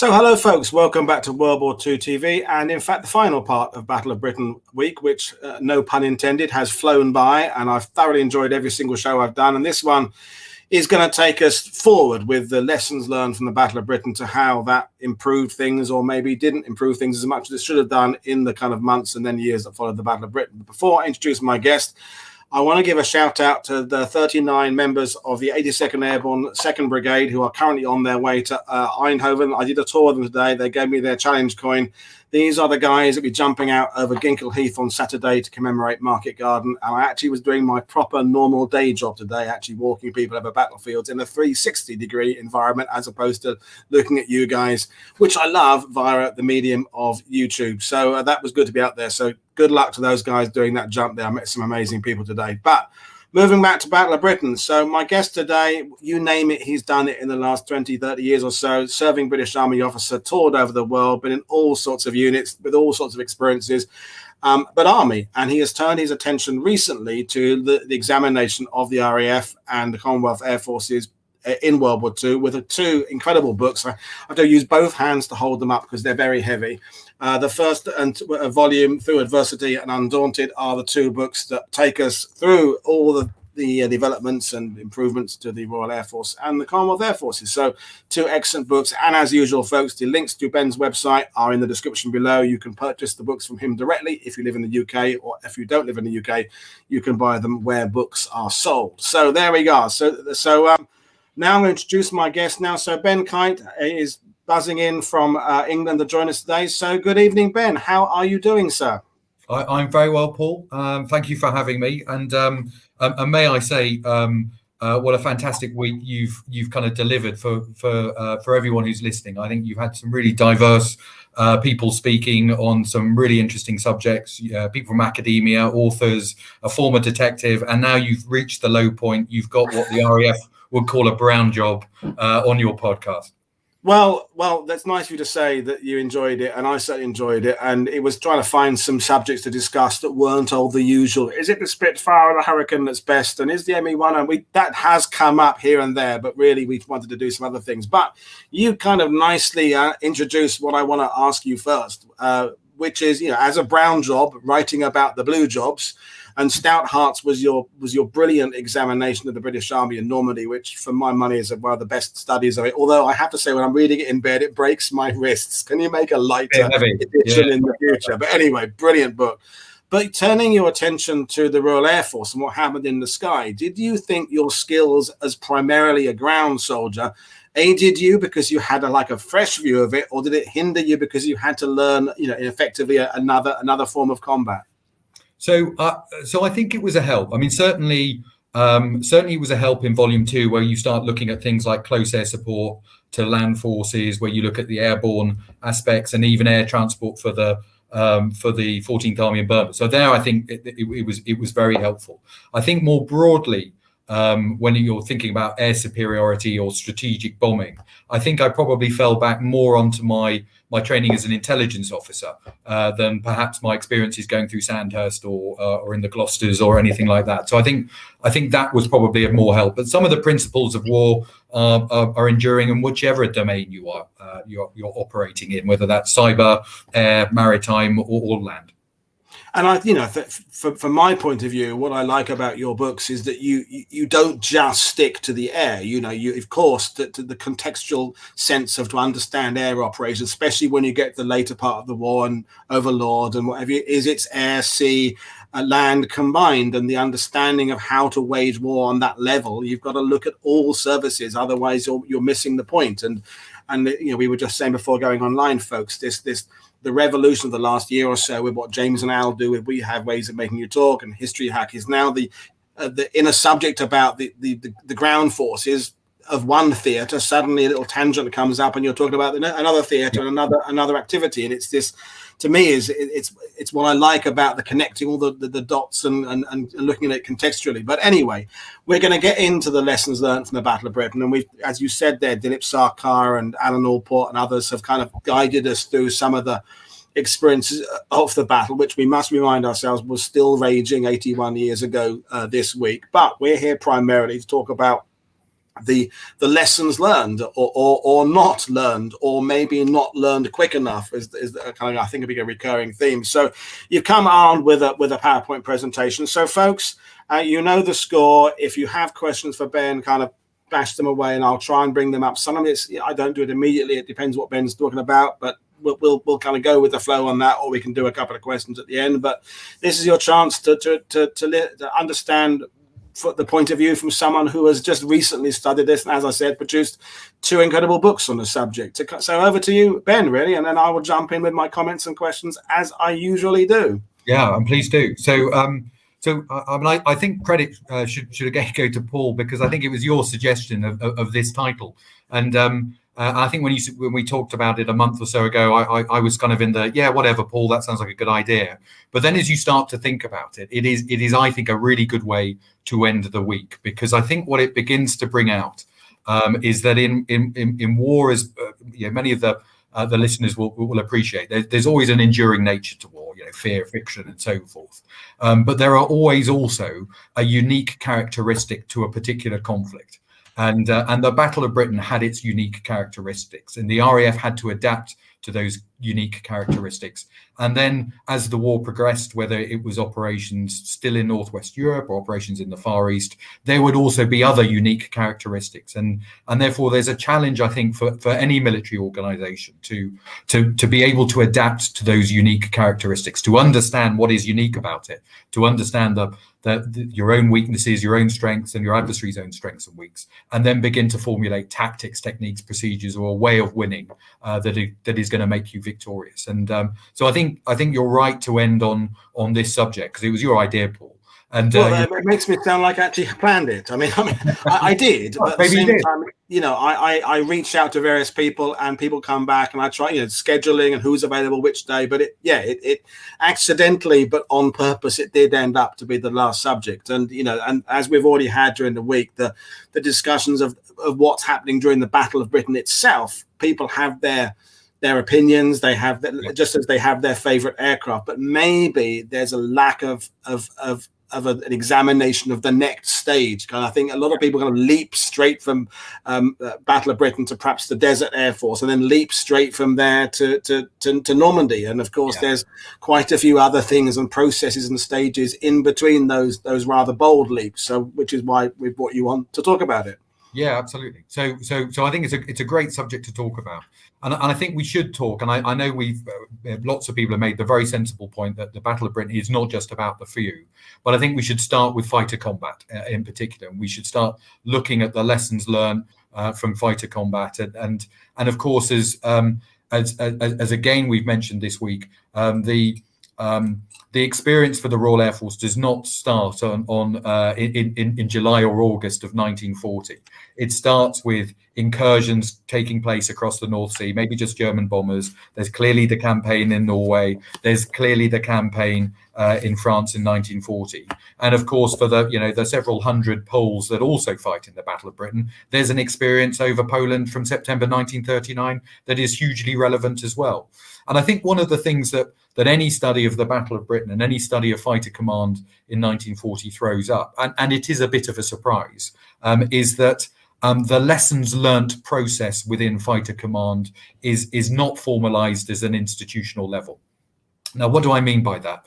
So hello folks, welcome back to WW2 TV, and in fact the final part of Battle of Britain week, which no pun intended, has flown by, and I've thoroughly enjoyed every single show I've done, and this one is going to take us forward with the lessons learned from the Battle of Britain to how that improved things, or maybe didn't improve things as much as it should have done in the kind of months and then years that followed the Battle of Britain. But before I introduce my guest, I want to give a shout out to the 39 members of the 82nd Airborne 2nd Brigade who are currently on their way to Eindhoven. I did a tour of them today. They gave me their challenge coin. These are the guys that will be jumping out over Ginkle Heath on Saturday to commemorate Market Garden. And I actually was doing my proper normal day job today, actually walking people over battlefields in a 360-degree environment, as opposed to looking at you guys, which I love via the medium of YouTube. So that was good to be out there. So good luck to those guys doing that jump there. I met some amazing people today. But moving back to Battle of Britain. So my guest today, you name it, he's done it in the last 20, 30 years or so, serving British Army officer, toured over the world, been in all sorts of units with all sorts of experiences, but Army. And he has turned his attention recently to the examination of the RAF and the Commonwealth Air Forces in World War II with two incredible books. I have to use both hands to hold them up because they're very heavy. The first volume, Through Adversity, and Undaunted, are the two books that take us through all the developments and improvements to the Royal Air Force and the Commonwealth Air Forces. So two excellent books. And as usual, folks, the links to Ben's website are in the description below. You can purchase the books from him directly if you live in the UK, or if you don't live in the UK, you can buy them where books are sold. So there we go. So now I'm going to introduce my guest now. So Ben Kite is buzzing in from England to join us today. So good evening, Ben. How are you doing, sir? I'm very well, Paul. Thank you for having me. And may I say, what a fantastic week you've kind of delivered for everyone who's listening. I think you've had some really diverse people speaking on some really interesting subjects. People from academia, authors, a former detective, and now you've reached the low point. You've got what the RAF would call a brown job on your podcast. Well, that's nice of you to say that you enjoyed it, and I certainly enjoyed it. And it was trying to find some subjects to discuss that weren't all the usual. Is it the Spitfire or the Hurricane that's best? And is the ME1? And that has come up here and there, but really we wanted to do some other things. But you kind of nicely introduced what I want to ask you first, which is, as a brown job, writing about the blue jobs. And Stout Hearts was your brilliant examination of the British Army in Normandy, which for my money is one of the best studies of it. Although I have to say, when I'm reading it in bed, it breaks my wrists. Can you make a lighter edition in the future? But anyway, brilliant book. But turning your attention to the Royal Air Force and what happened in the sky, did you think your skills as primarily a ground soldier aided you because you had a fresh view of it, or did it hinder you because you had to learn, effectively another form of combat? So I think it was a help. I mean, certainly it was a help in Volume 2, where you start looking at things like close air support to land forces, where you look at the airborne aspects and even air transport for the 14th Army in Burma. So there, I think it was very helpful. I think more broadly, when you're thinking about air superiority or strategic bombing, I think I probably fell back more onto my training as an intelligence officer than perhaps my experiences going through Sandhurst or in the Gloucesters or anything like that. So I think that was probably of more help. But some of the principles of war are enduring in whichever domain you're operating in, whether that's cyber, air, maritime, or land. And from my point of view, what I like about your books is that you don't just stick to the air. You of course to the contextual sense of to understand air operations, especially when you get to the later part of the war and Overlord and whatever it's air, sea, land combined, and the understanding of how to wage war on that level. You've got to look at all services, otherwise you're missing the point. And we were just saying before going online, folks, the revolution of the last year or so with what James and Al do with We Have Ways of Making You Talk and History Hack is now the inner subject about the ground forces of one theatre. Suddenly a little tangent comes up and you're talking about another theatre and another activity. And it's this, to me, it's what I like about the connecting all the dots and looking at it contextually. But anyway, we're going to get into the lessons learned from the Battle of Britain. And we've, as you said there, Dilip Sarkar and Alan Allport and others have kind of guided us through some of the experiences of the battle, which we must remind ourselves was still raging 81 years ago this week. But we're here primarily to talk about the lessons learned or not learned, or maybe not learned quick enough is kind of, I think, a big recurring theme. So you come armed with a PowerPoint presentation. So folks, you know the score. If you have questions for Ben, kind of bash them away, and I'll try and bring them up. Sometimes I don't do it immediately. It depends what Ben's talking about, but we'll kind of go with the flow on that, or we can do a couple of questions at the end. But this is your chance to understand the point of view from someone who has just recently studied this, and as I said, produced 2 incredible books on the subject. So over to you, Ben, really, and then I will jump in with my comments and questions as I usually do. Yeah, and please do. So, I think credit should again go to Paul, because I think it was your suggestion of this title, and I think when we talked about it a month or so ago, I was kind of in the, yeah, whatever, Paul, that sounds like a good idea. But then as you start to think about it, it is I think a really good way to end the week, because I think what it begins to bring out is that in war, as many of the listeners will appreciate, there's always an enduring nature to war, fear, fiction, and so forth. But there are always also a unique characteristic to a particular conflict. And the Battle of Britain had its unique characteristics, and the RAF had to adapt to those unique characteristics. And then as the war progressed, whether it was operations still in Northwest Europe or operations in the Far East, there would also be other unique characteristics. And therefore there's a challenge, I think, for any military organization to be able to adapt to those unique characteristics, to understand what is unique about it, to understand your own weaknesses, your own strengths, and your adversary's own strengths and weaknesses, and then begin to formulate tactics, techniques, procedures, or a way of winning that is going to make you victorious. And so I think you're right to end on this subject, because it was your idea, Paul. And it makes me sound like I actually planned it. I mean, I did, but at the same time, I reached out to various people, and people come back, and I try, scheduling and who's available which day. But it accidentally, but on purpose, it did end up to be the last subject. And and as we've already had during the week, the discussions of what's happening during the Battle of Britain itself, people have their opinions. They have just as they have their favorite aircraft, but maybe there's a lack of an examination of the next stage. And I think a lot of people are going to leap straight from Battle of Britain to perhaps the Desert Air Force, and then leap straight from there to Normandy. And of course, there's quite a few other things and processes and stages in between those rather bold leaps. So, which is why we brought you on to talk about it. Yeah, absolutely. So I think it's a great subject to talk about, and I think we should talk. And I know lots of people have made the very sensible point that the Battle of Britain is not just about the few, but I think we should start with fighter combat in particular, and we should start looking at the lessons learned from fighter combat, and of course as again we've mentioned this week, the experience for the Royal Air Force does not start in July or August of 1940. It starts with incursions taking place across the North Sea, maybe just German bombers. There's clearly the campaign in Norway. There's clearly the campaign in France in 1940. And of course, for the several hundred Poles that also fight in the Battle of Britain, there's an experience over Poland from September 1939 that is hugely relevant as well. And I think one of the things that any study of the Battle of Britain and any study of fighter command in 1940 throws up, and it is a bit of a surprise, is that the lessons learnt process within fighter command is not formalized as an institutional level. Now, what do I mean by that?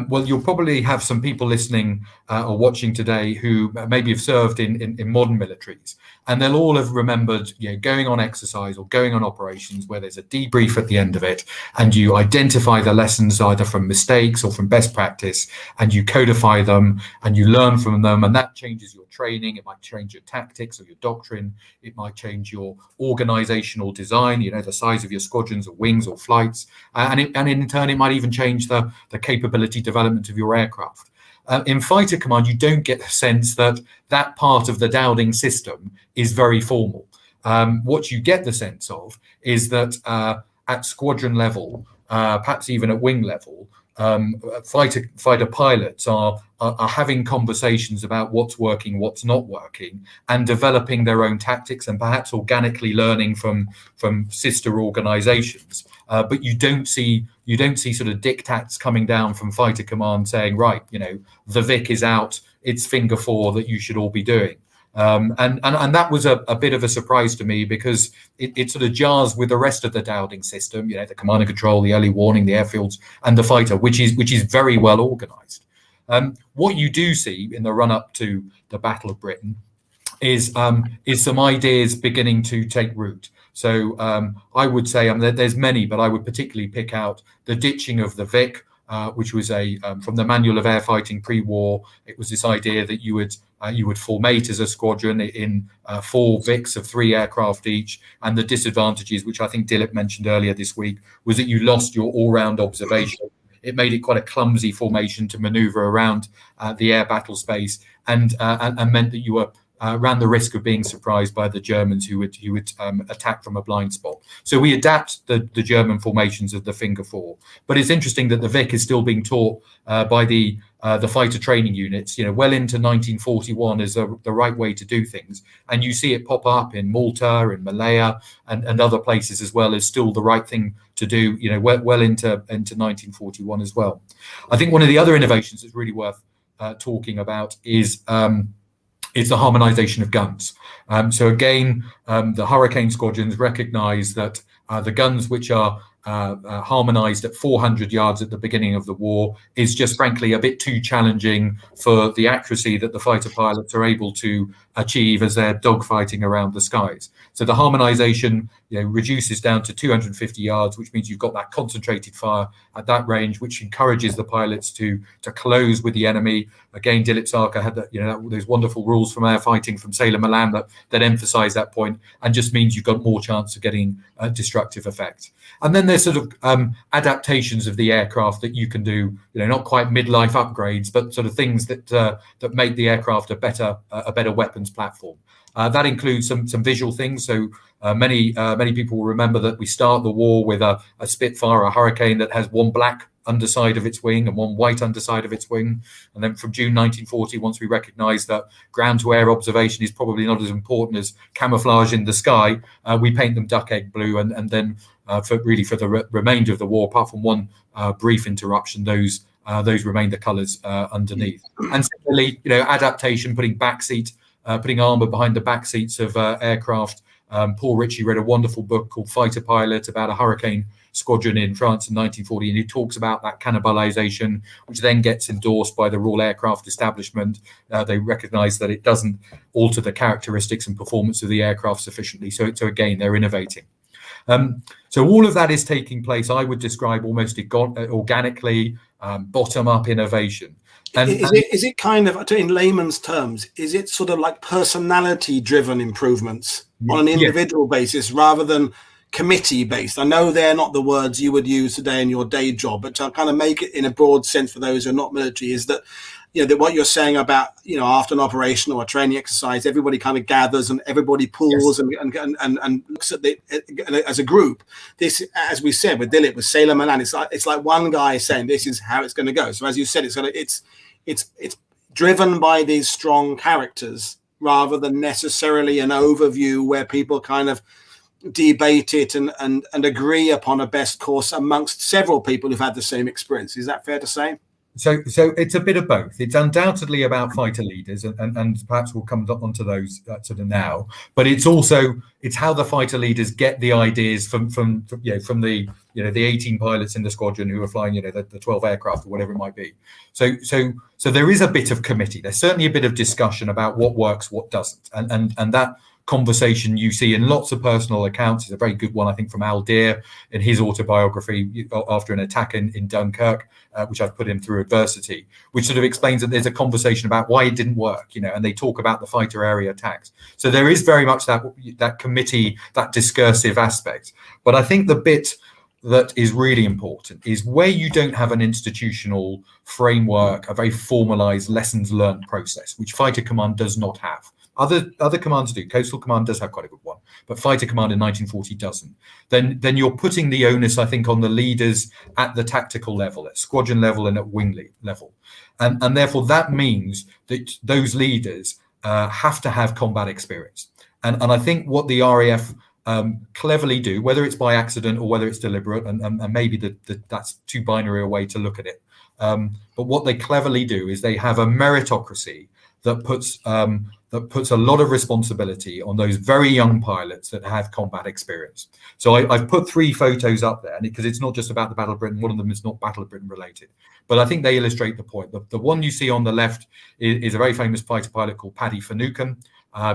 Well, you'll probably have some people listening or watching today who maybe have served in modern militaries, and they'll all have remembered going on exercise or going on operations where there's a debrief at the end of it, and you identify the lessons either from mistakes or from best practice, and you codify them and you learn from them, and that changes your training. It might change your tactics or your doctrine. It might change your organizational design, the size of your squadrons or wings or flights, and in turn it might even change the capability development of your aircraft. In fighter command, you don't get the sense that part of the Dowding system is very formal. What you get the sense of is that at squadron level, perhaps even at wing level, fighter pilots are having conversations about what's working, what's not working, and developing their own tactics, and perhaps organically learning from sister organizations. But you don't see sort of diktats coming down from fighter command saying, right, the Vic is out, it's finger 4 that you should all be doing. And that was a bit of a surprise to me, because it sort of jars with the rest of the Dowding system, you know, the command and control, the early warning, the airfields, and the fighter, which is very well organized. What you do see in the run up to the Battle of Britain is some ideas beginning to take root. So I would say, there's many, but I would particularly pick out the ditching of the Vic, which was from the Manual of Air Fighting pre-war. It was this idea that you would formate as a squadron in 4 Vics of 3 aircraft each, and the disadvantages, which I think Dilip mentioned earlier this week, was that you lost your all-round observation. It made it quite a clumsy formation to maneuver around the air battle space, and meant that you ran the risk of being surprised by the Germans who would attack from a blind spot. So we adapt the German formations of the Finger Four. But it's interesting that the Vic is still being taught by the fighter training units, you know, well into 1941 is the right way to do things. And you see it pop up in Malta, in Malaya, and other places as well, as still the right thing to do, you know, well into 1941 as well. I think one of the other innovations that's really worth talking about is the harmonization of guns. So again, the Hurricane squadrons recognize that the guns which are harmonized at 400 yards at the beginning of the war is just frankly a bit too challenging for the accuracy that the fighter pilots are able to achieve as they're dogfighting around the skies. So the harmonization, you know, reduces down to 250 yards, which means you've got that concentrated fire at that range, which encourages the pilots to close with the enemy. Again, Dilip Sarkar had those wonderful rules from air fighting from Sailor Milan that emphasize that point, and just means you've got more chance of getting a destructive effect. And then there's sort of adaptations of the aircraft that you can do, you know, not quite midlife upgrades, but sort of things that make the aircraft a better weapons platform. That includes some visual things. So many people will remember that we start the war with a Spitfire, a Hurricane that has one black underside of its wing and one white underside of its wing. And then from June 1940, once we recognise that ground-to-air observation is probably not as important as camouflage in the sky, we paint them duck egg blue, and then for the remainder of the war, apart from one brief interruption, those remain the colours underneath. And similarly, you know, adaptation, putting armour behind the back seats of aircraft. Paul Ritchie read a wonderful book called Fighter Pilot about a Hurricane squadron in France in 1940, and he talks about that cannibalization, which then gets endorsed by the Royal Aircraft Establishment. They recognise that it doesn't alter the characteristics and performance of the aircraft sufficiently. So again, they're innovating. So all of that is taking place, I would describe almost organically, bottom-up innovation. And is it kind of, in layman's terms, is it sort of like personality-driven improvements on an individual basis rather than committee-based? I know they're not the words you would use today in your day job, but to kind of make it in a broad sense for those who are not military, is that, you know, that what you're saying about, you know, after an operation or a training exercise, everybody kind of gathers and everybody pulls and looks at it as a group. This, as we said with Dilip, with Sailor Milan, it's like one guy saying this is how it's going to go. So as you said, it's driven by these strong characters rather than necessarily an overview where people kind of debate it and agree upon a best course amongst several people who've had the same experience. Is that fair to say? So it's a bit of both. It's undoubtedly about fighter leaders, and perhaps we'll come onto those sort of now. But it's how the fighter leaders get the ideas from the 18 pilots in the squadron who are flying, you know, the 12 aircraft or whatever it might be. So there is a bit of committee. There's certainly a bit of discussion about what works, what doesn't, and that conversation you see in lots of personal accounts is a very good one, I think, from Al Deer in his autobiography after an attack in Dunkirk, which I've put him through adversity, which sort of explains that there's a conversation about why it didn't work, you know, and they talk about the fighter area attacks. So there is very much that committee, that discursive aspect. But I think the bit that is really important is where you don't have an institutional framework, a very formalized lessons learned process, which Fighter Command does not have. Other commands do. Coastal Command does have quite a good one, but Fighter Command in 1940 doesn't. Then you're putting the onus, I think, on the leaders at the tactical level, at squadron level and at wing level. And therefore that means that those leaders have to have combat experience. And I think what the RAF cleverly do, whether it's by accident or whether it's deliberate, and maybe that's too binary a way to look at it, but what they cleverly do is they have a meritocracy that puts that puts a lot of responsibility on those very young pilots that have combat experience. So I've put 3 photos up there because it's not just about the Battle of Britain. One of them is not Battle of Britain related, but I think they illustrate the point. The one you see on the left is a very famous fighter pilot called Paddy Finucane.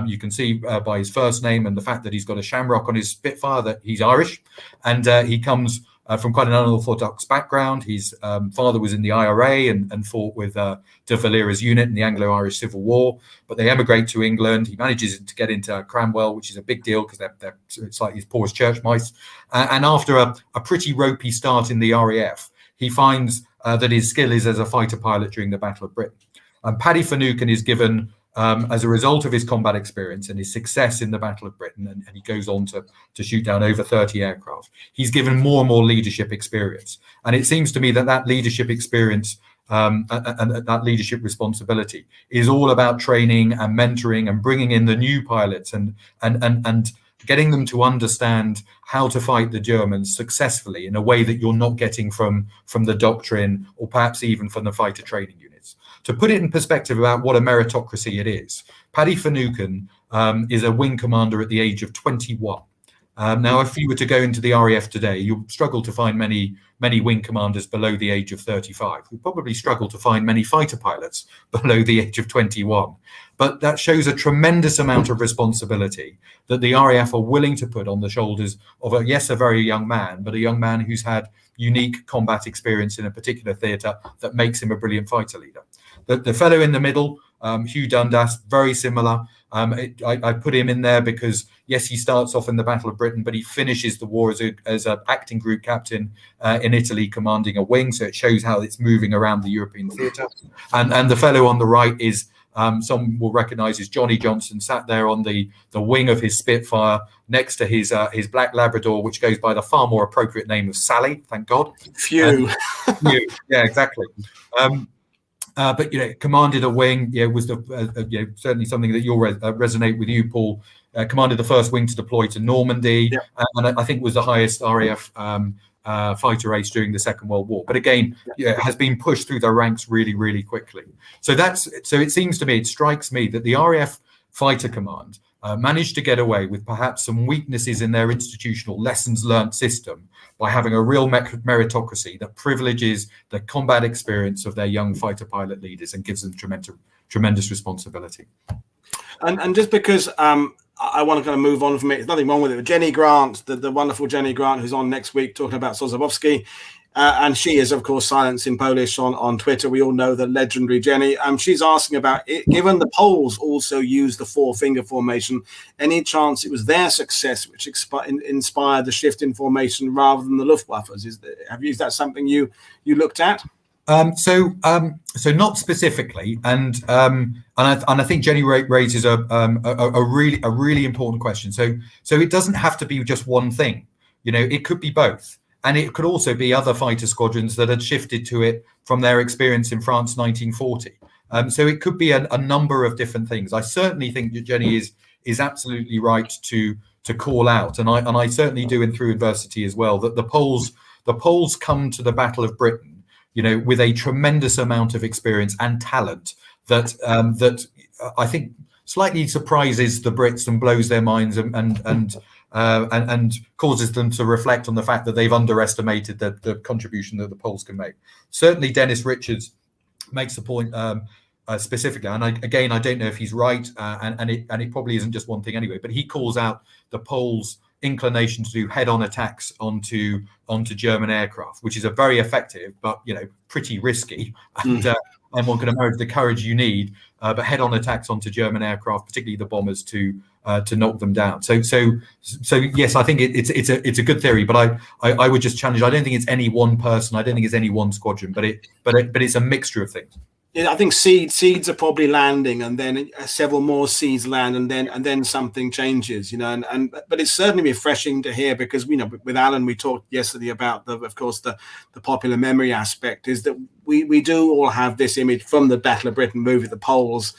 You can see by his first name and the fact that he's got a shamrock on his Spitfire that he's Irish, and he comes from quite an unorthodox background. His father was in the IRA and fought with de Valera's unit in the Anglo-Irish Civil War, but they emigrate to England. He manages to get into Cranwell, which is a big deal because they're it's like as poor as church mice. And after a pretty ropey start in the RAF, he finds that his skill is as a fighter pilot during the Battle of Britain. And Paddy Finucane is given, as a result of his combat experience and his success in the Battle of Britain, and he goes on to shoot down over 30 aircraft, he's given more and more leadership experience. And it seems to me that leadership experience and that leadership responsibility is all about training and mentoring and bringing in the new pilots and getting them to understand how to fight the Germans successfully in a way that you're not getting from the doctrine or perhaps even from the fighter training units. To put it in perspective about what a meritocracy it is, Paddy Finucane is a wing commander at the age of 21. Now, if you were to go into the RAF today, you'll struggle to find many wing commanders below the age of 35. You'll probably struggle to find many fighter pilots below the age of 21. But that shows a tremendous amount of responsibility that the RAF are willing to put on the shoulders of, a very young man, but a young man who's had unique combat experience in a particular theatre that makes him a brilliant fighter leader. The fellow in the middle, Hugh Dundas, very similar. I put him in there because, yes, he starts off in the Battle of Britain, but he finishes the war as an acting group captain in Italy, commanding a wing. So it shows how it's moving around the European theatre. And the fellow on the right is, some will recognise, is Johnny Johnson, sat there on the wing of his Spitfire next to his Black Labrador, which goes by the far more appropriate name of Sally, thank God. Phew. Phew. Yeah, exactly. But commanded a wing. Was certainly something that you'll resonate with you, Paul. Commanded the first wing to deploy to Normandy, and I think was the highest RAF fighter ace during the Second World War. But again, has been pushed through the ranks really, really quickly. So it seems to me, it strikes me that the RAF Fighter Command managed to get away with perhaps some weaknesses in their institutional lessons learned system by having a real meritocracy that privileges the combat experience of their young fighter pilot leaders and gives them tremendous responsibility. And just because I want to kind of move on from it, there's nothing wrong with it. Jenny Grant, the wonderful Jenny Grant, who's on next week talking about Survivability, and she is, of course, Silence in Polish on Twitter. We all know the legendary Jenny. She's asking about it, given the Poles also use the 4-finger formation, any chance it was their success which inspired the shift in formation rather than the Luftwaffe's? Is that something you looked at? So not specifically, and I think Jenny raises a really important question. So it doesn't have to be just one thing. It could be both. And it could also be other fighter squadrons that had shifted to it from their experience in France 1940. So it could be a number of different things. I certainly think that Jenny is absolutely right to call out, and I certainly do in Through Adversity as well, that the Poles come to the Battle of Britain, with a tremendous amount of experience and talent that I think slightly surprises the Brits and blows their minds and causes them to reflect on the fact that they've underestimated the contribution that the Poles can make. Certainly, Dennis Richards makes the point specifically, and I don't know if he's right, and it probably isn't just one thing anyway. But he calls out the Poles' inclination to do head-on attacks onto German aircraft, which is a very effective but pretty risky, and one can imagine the courage you need, but head-on attacks onto German aircraft, particularly the bombers, to knock them down. So yes, I think it's a good theory, but I would just challenge. I don't think it's any one person. I don't think it's any one squadron, but it's a mixture of things. I think seeds are probably landing, and then several more seeds land, and then something changes, but it's certainly refreshing to hear, because with Alan we talked yesterday about the popular memory aspect, is that we do all have this image from the Battle of Britain movie, the Poles,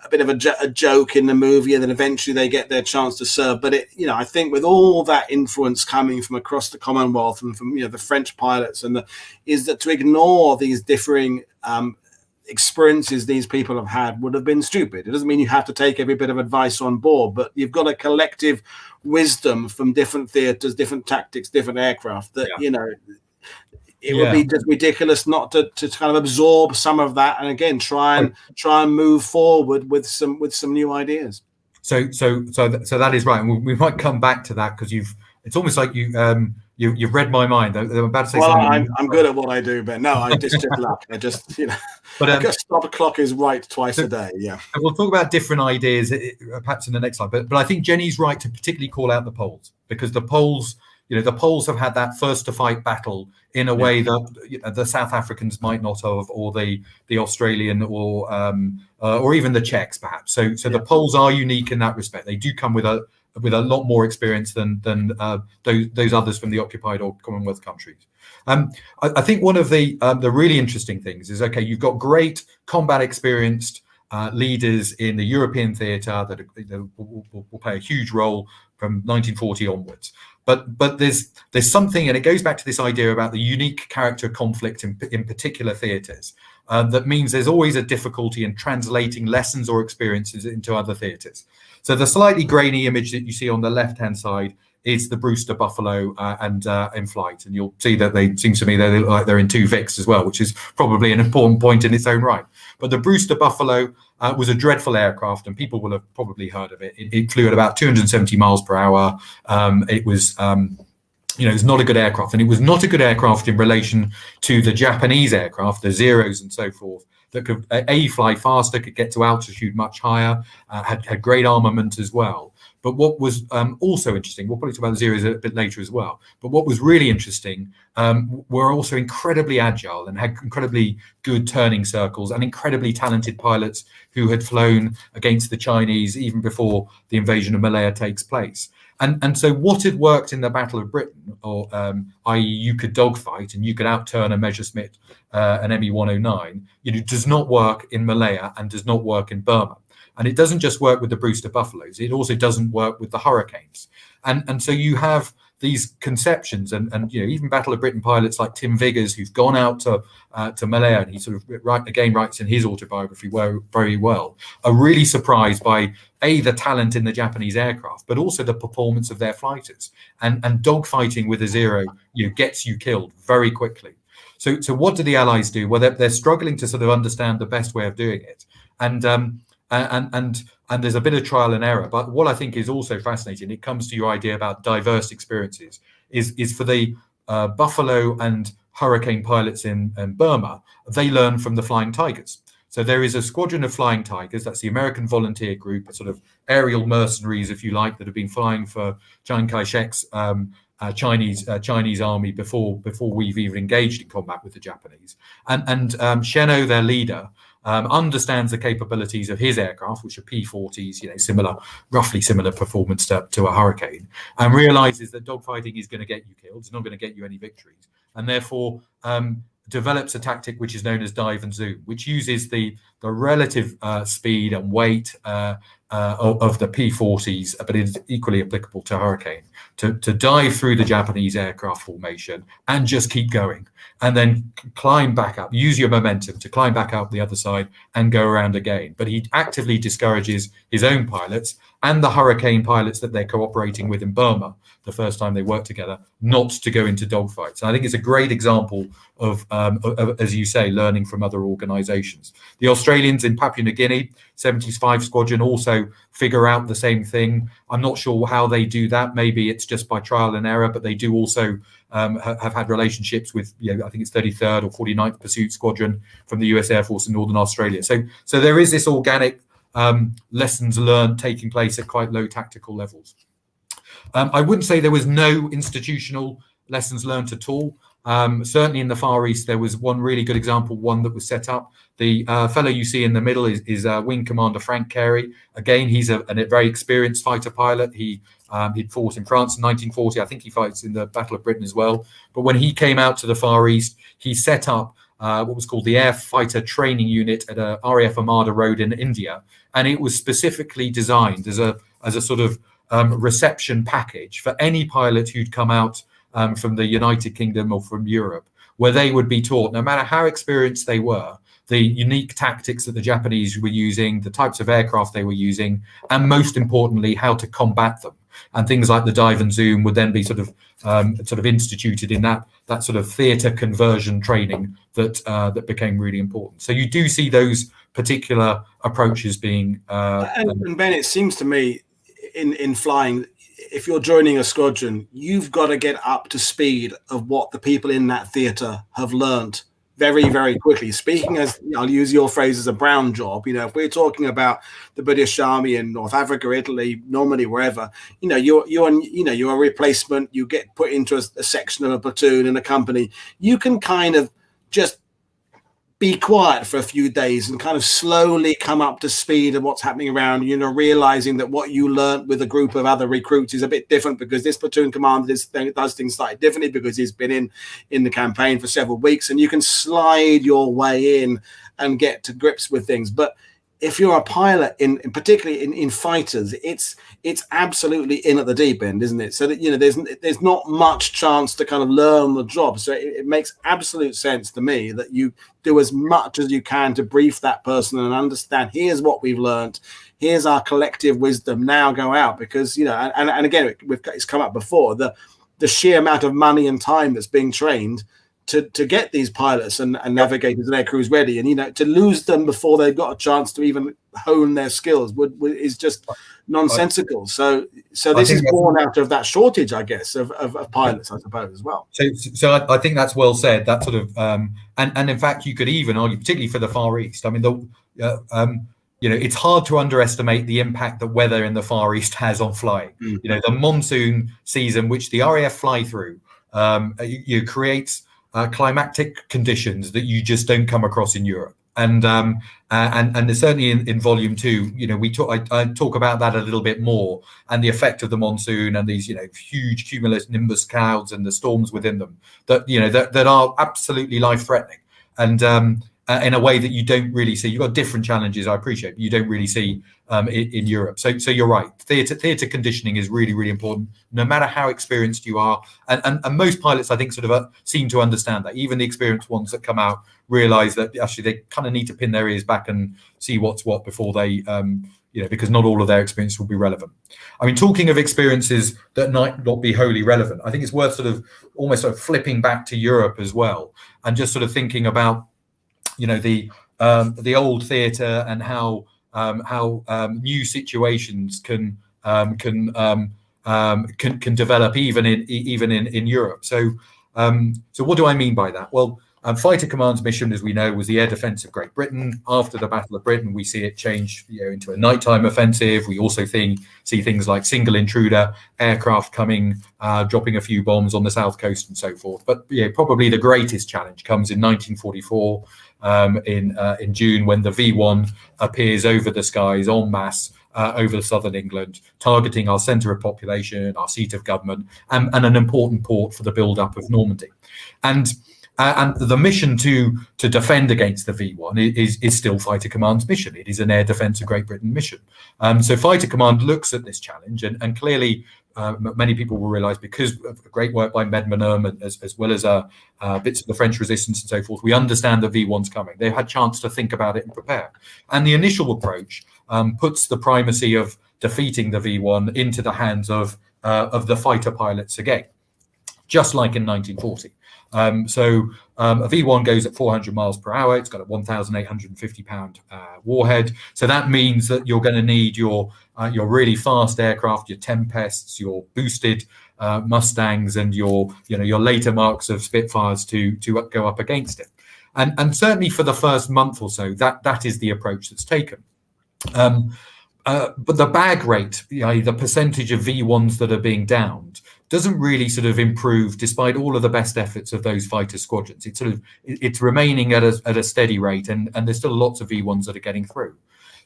a bit of a joke in the movie, and then eventually they get their chance to serve. But I think with all that influence coming from across the Commonwealth and from the French pilots, is that to ignore these differing experiences these people have had would have been stupid. It doesn't mean you have to take every bit of advice on board, but you've got a collective wisdom from different theaters, different tactics, different aircraft that, it would be just ridiculous not to kind of absorb some of that, and again try and move forward with some new ideas. So that is right, and we might come back to that, because it's almost like you've read my mind. I'm about to say something. I'm good at what I do, but no, I just luck. I just but I guess stop clock is right twice a day. Yeah, and we'll talk about different ideas perhaps in the next slide. But I think Jenny's right to particularly call out the Poles, because the Poles. The Poles have had that first to fight battle in a way that the South Africans might not have, or the Australian, or even the Czechs perhaps. So the Poles are unique in that respect. They do come with a lot more experience than those others from the occupied or Commonwealth countries. I think one of the really interesting things is, okay, you've got great combat experienced leaders in the European theatre that will play a huge role from 1940 onwards. But there's something, and it goes back to this idea about the unique character conflict in particular theatres. That means there's always a difficulty in translating lessons or experiences into other theatres. So the slightly grainy image that you see on the left-hand side is the Brewster Buffalo and in flight, and you'll see that they look like they're in two Vics as well, which is probably an important point in its own right. But the Brewster Buffalo was a dreadful aircraft, and people will have probably heard of it. It flew at about 270 miles per hour. It was it's not a good aircraft, and it was not a good aircraft in relation to the Japanese aircraft, the Zeros and so forth, that could fly faster, could get to altitude much higher, had great armament as well. But what was also interesting, we'll probably talk about the Zeros a bit later as well, but what was really interesting were also incredibly agile and had incredibly good turning circles and incredibly talented pilots who had flown against the Chinese even before the invasion of Malaya takes place. And so what had worked in the Battle of Britain, or i.e. you could dogfight and you could outturn a Messerschmitt, an ME-109, does not work in Malaya and does not work in Burma. And it doesn't just work with the Brewster Buffaloes, it also doesn't work with the Hurricanes. And so you have these conceptions, and even Battle of Britain pilots like Tim Viggers, who've gone out to Malaya, and he sort of writes in his autobiography very well, are really surprised by the talent in the Japanese aircraft, but also the performance of their fighters. And dogfighting with a Zero gets you killed very quickly. So what do the Allies do? Well, they're struggling to sort of understand the best way of doing it. And there's a bit of trial and error. But what I think is also fascinating, it comes to your idea about diverse experiences, is for the Buffalo and Hurricane pilots in Burma, they learn from the Flying Tigers. So there is a squadron of Flying Tigers, that's the American volunteer group, sort of aerial mercenaries, if you like, that have been flying for Chiang Kai-shek's Chinese army before we've even engaged in combat with the Japanese. And Sheno, their leader, understands the capabilities of his aircraft, which are P-40s, roughly similar performance to a Hurricane, and realizes that dogfighting is going to get you killed. It's not going to get you any victories, and therefore develops a tactic which is known as dive and zoom, which uses the relative speed and weight of the P-40s, but it is equally applicable to Hurricane, to dive through the Japanese aircraft formation and just keep going, and then climb back up, use your momentum to climb back up the other side and go around again. But he actively discourages his own pilots and the Hurricane pilots that they're cooperating with in Burma the first time they work together, not to go into dogfights. And I think it's a great example of, as you say, learning from other organizations. The Australians in Papua New Guinea, 75 Squadron, also figure out the same thing. I'm not sure how they do that. Maybe it's just by trial and error, but they do also have had relationships with, I think it's 33rd or 49th Pursuit Squadron from the US Air Force in Northern Australia. So there is this organic lessons learned taking place at quite low tactical levels. I wouldn't say there was no institutional lessons learned at all. Certainly in the Far East, there was one really good example, one that was set up. The fellow you see in the middle is Wing Commander Frank Carey. Again, he's a very experienced fighter pilot. He'd fought in France in 1940. I think he fights in the Battle of Britain as well. But when he came out to the Far East, he set up what was called the Air Fighter Training Unit at a RAF Armada Road in India. And it was specifically designed as a sort of reception package for any pilot who'd come out from the United Kingdom or from Europe, where they would be taught, no matter how experienced they were, the unique tactics that the Japanese were using, the types of aircraft they were using, and most importantly, how to combat them. And things like the dive and zoom would then be sort of instituted in that sort of theatre conversion training that became really important. So you do see those particular approaches being. And Ben, it seems to me in flying, if you're joining a squadron, you've got to get up to speed of what the people in that theatre have learnt very, very quickly. Speaking as, I'll use your phrase, as a brown job, if we're talking about the British Army in North Africa, Italy, Normandy, wherever, you're a replacement, you get put into a section of a platoon in a company, you can kind of just be quiet for a few days and kind of slowly come up to speed of what's happening around, realizing that what you learned with a group of other recruits is a bit different because this platoon commander does things slightly differently because he's been in the campaign for several weeks, and you can slide your way in and get to grips with things. But if you're a pilot, particularly in fighters, it's absolutely in at the deep end, isn't it? So that there's not much chance to kind of learn the job. So it makes absolute sense to me that you do as much as you can to brief that person and understand, here's what we've learned, here's our collective wisdom. Now go out, because and again, it's come up before, the sheer amount of money and time that's being trained to get these pilots and navigators and air crews ready, and to lose them before they've got a chance to even hone their skills is just nonsensical. So this is born out of that shortage, I guess, of pilots, I suppose, as well. So I think that's well said. That sort of and in fact, you could even argue, particularly for the Far East. I mean, it's hard to underestimate the impact that weather in the Far East has on flying. The monsoon season, which the RAF fly through, creates climatic conditions that you just don't come across in Europe, and certainly in Volume 2, I talk about that a little bit more, and the effect of the monsoon and these huge cumulus nimbus clouds and the storms within them that are absolutely life threatening, and in a way that you don't really see. You've got different challenges, I appreciate, but you don't really see in Europe. So you're right. Theatre conditioning is really, really important, no matter how experienced you are. And most pilots, I think, sort of seem to understand that. Even the experienced ones that come out realise that actually they kind of need to pin their ears back and see what's what before they, because not all of their experience will be relevant. I mean, talking of experiences that might not be wholly relevant, I think it's worth almost flipping back to Europe as well, and just sort of thinking about the old theatre and how new situations can develop even in Europe. So what do I mean by that? Well, Fighter Command's mission, as we know, was the air defence of Great Britain. After the Battle of Britain, we see it change into a nighttime offensive. We also see things like single intruder aircraft coming, dropping a few bombs on the south coast and so forth. But probably the greatest challenge comes in 1944 in June, when the V1 appears over the skies en masse over southern England, targeting our centre of population, our seat of government, and an important port for the build-up of Normandy. And the mission to defend against the V1 is still Fighter Command's mission. It is an air defence of Great Britain mission. So Fighter Command looks at this challenge, and clearly many people will realise, because of the great work by Med-Manum, as well as bits of the French resistance and so forth, we understand the V1's coming. They've had a chance to think about it and prepare. And the initial approach puts the primacy of defeating the V1 into the hands of the fighter pilots again, just like in 1940. So a V1 goes at 400 miles per hour. It's got a 1,850 pound warhead. So that means that you're going to need your really fast aircraft, your Tempests, your boosted Mustangs, and your later marks of Spitfires to go up against it. And certainly for the first month or so, that is the approach that's taken. But the bag rate, the percentage of V1s that are being downed, doesn't really sort of improve despite all of the best efforts of those fighter squadrons. It's remaining at a steady rate, and there's still lots of V1s that are getting through.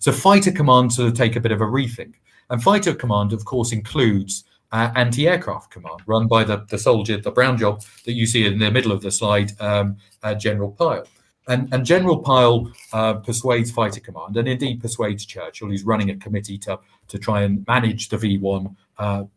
So Fighter Command sort of take a bit of a rethink. And Fighter Command, of course, includes anti-aircraft command, run by the soldier, the brown job that you see in the middle of the slide, General Pyle. And General Pyle persuades Fighter Command, and indeed persuades Churchill, who's running a committee to try and manage the V1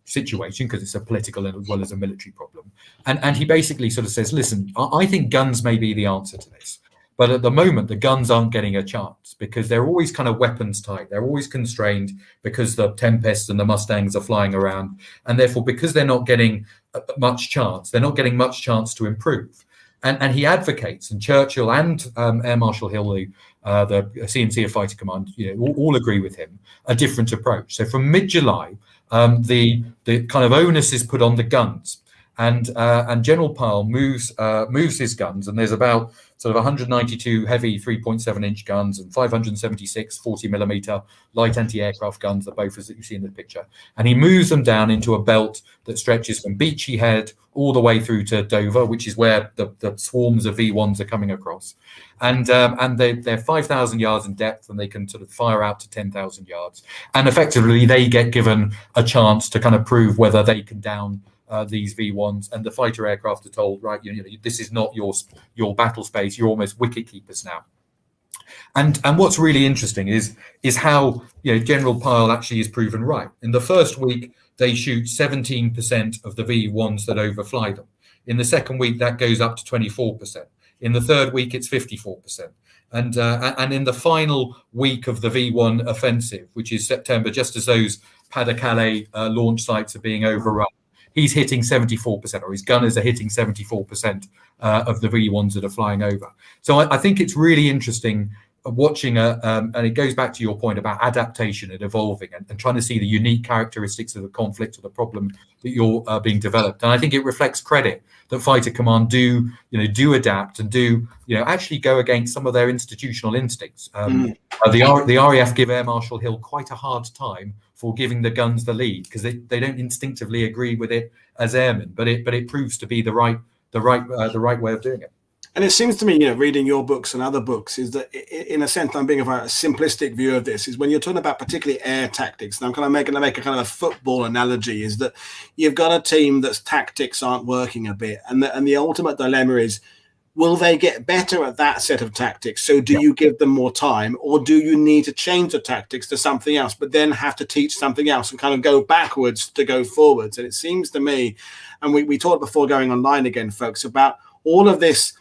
situation, because it's a political as well as a military problem. And he basically sort of says, listen, I think guns may be the answer to this. But at the moment, the guns aren't getting a chance because they're always kind of weapons tight. They're always constrained because the Tempests and the Mustangs are flying around. And therefore, because they're not getting much chance, they're not getting much chance to improve. And he advocates, and Churchill and Air Marshal Hill, the CNC of Fighter Command, all agree with him, a different approach. So from mid-July, the kind of onus is put on the guns. And General Paul moves his guns, and there's about sort of 192 heavy 3.7-inch guns and 576 40mm light anti-aircraft guns, the Bofors that you see in the picture. And he moves them down into a belt that stretches from Beachy Head all the way through to Dover, which is where the swarms of V1s are coming across. And they're 5,000 yards in depth, and they can sort of fire out to 10,000 yards. And effectively, they get given a chance to kind of prove whether they can down these V1s, and the fighter aircraft are told, right, this is not your battle space. You're almost wicket keepers now. And what's really interesting is how General Pyle actually is proven right. In the first week, they shoot 17% of the V1s that overfly them. In the second week, that goes up to 24%. In the third week, it's 54%. And in the final week of the V1 offensive, which is September, just as those Pas-de-Calais launch sites are being overrun, he's hitting 74%, or his gunners are hitting 74% of the V1s that are flying over. So I think it's really interesting watching, and it goes back to your point about adaptation and evolving and trying to see the unique characteristics of the conflict or the problem that you're being developed. And I think it reflects credit that Fighter Command do adapt and do actually go against some of their institutional instincts. The RAF give Air Marshal Hill quite a hard time for giving the guns the lead because they don't instinctively agree with it as airmen, but it proves to be the right way of doing it. And it seems to me, reading your books and other books, is that in a sense, I'm being a simplistic view of this, is when you're talking about particularly air tactics, and I'm kind of going to make a kind of a football analogy, is that you've got a team that's tactics aren't working a bit. And the ultimate dilemma is, will they get better at that set of tactics? So do you give them more time, or do you need to change the tactics to something else, but then have to teach something else and kind of go backwards to go forwards? And it seems to me, and we talked before going online again, folks, about all of this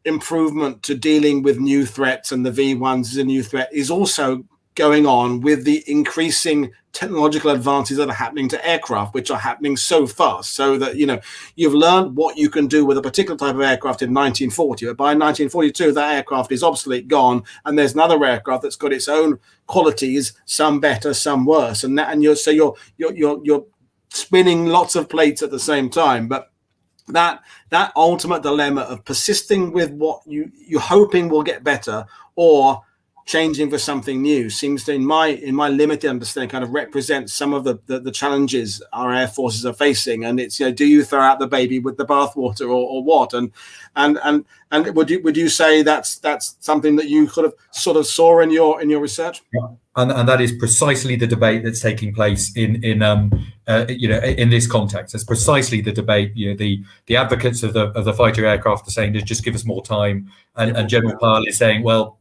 improvement to dealing with new threats, and the V1s is a new threat, is also going on with the increasing technological advances that are happening to aircraft, which are happening so fast, so that you've learned what you can do with a particular type of aircraft in 1940, but by 1942 that aircraft is obsolete, gone, and there's another aircraft that's got its own qualities, some better, some worse, and you're spinning lots of plates at the same time. But that ultimate dilemma of persisting with what you're hoping will get better, or changing for something new, seems to, in my limited understanding, kind of represents some of the challenges our air forces are facing. And it's, do you throw out the baby with the bathwater, or what? And would you say that's something that you sort of saw in your research? Yeah. And that is precisely the debate that's taking place in this context. That's precisely the debate. The advocates of the fighter aircraft are saying, just give us more time, and General Pyle is saying, well,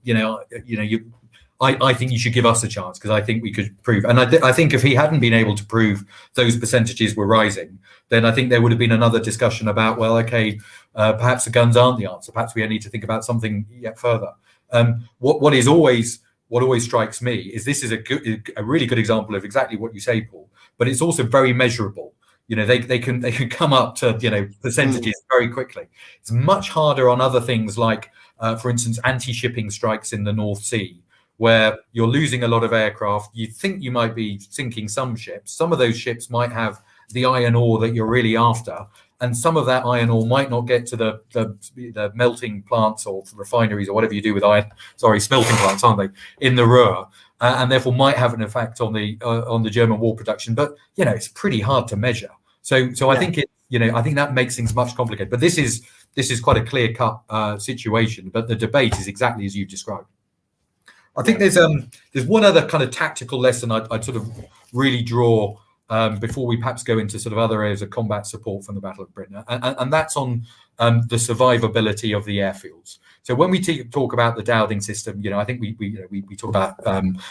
I think you should give us a chance because I think we could prove. And I think if he hadn't been able to prove those percentages were rising, then I think there would have been another discussion about, well, okay, perhaps the guns aren't the answer. Perhaps we need to think about something yet further. What always strikes me is this is a really good example of exactly what you say, Paul, but it's also very measurable. They can come up to percentages very quickly. It's much harder on other things like, for instance, anti-shipping strikes in the North Sea, where you're losing a lot of aircraft. You think you might be sinking some ships. Some of those ships might have the iron ore that you're really after, and some of that iron ore might not get to the melting plants or refineries or whatever you do with smelting plants, aren't they, in the Ruhr, and therefore might have an effect on the German war production. But it's pretty hard to measure. So I think I think that makes things much complicated. But this is quite a clear-cut situation. But the debate is exactly as you described. I think there's one other kind of tactical lesson I'd sort of really draw before we perhaps go into sort of other areas of combat support from the Battle of Britain, and that's on the survivability of the airfields. So when we talk about the Dowding system, I think we talk about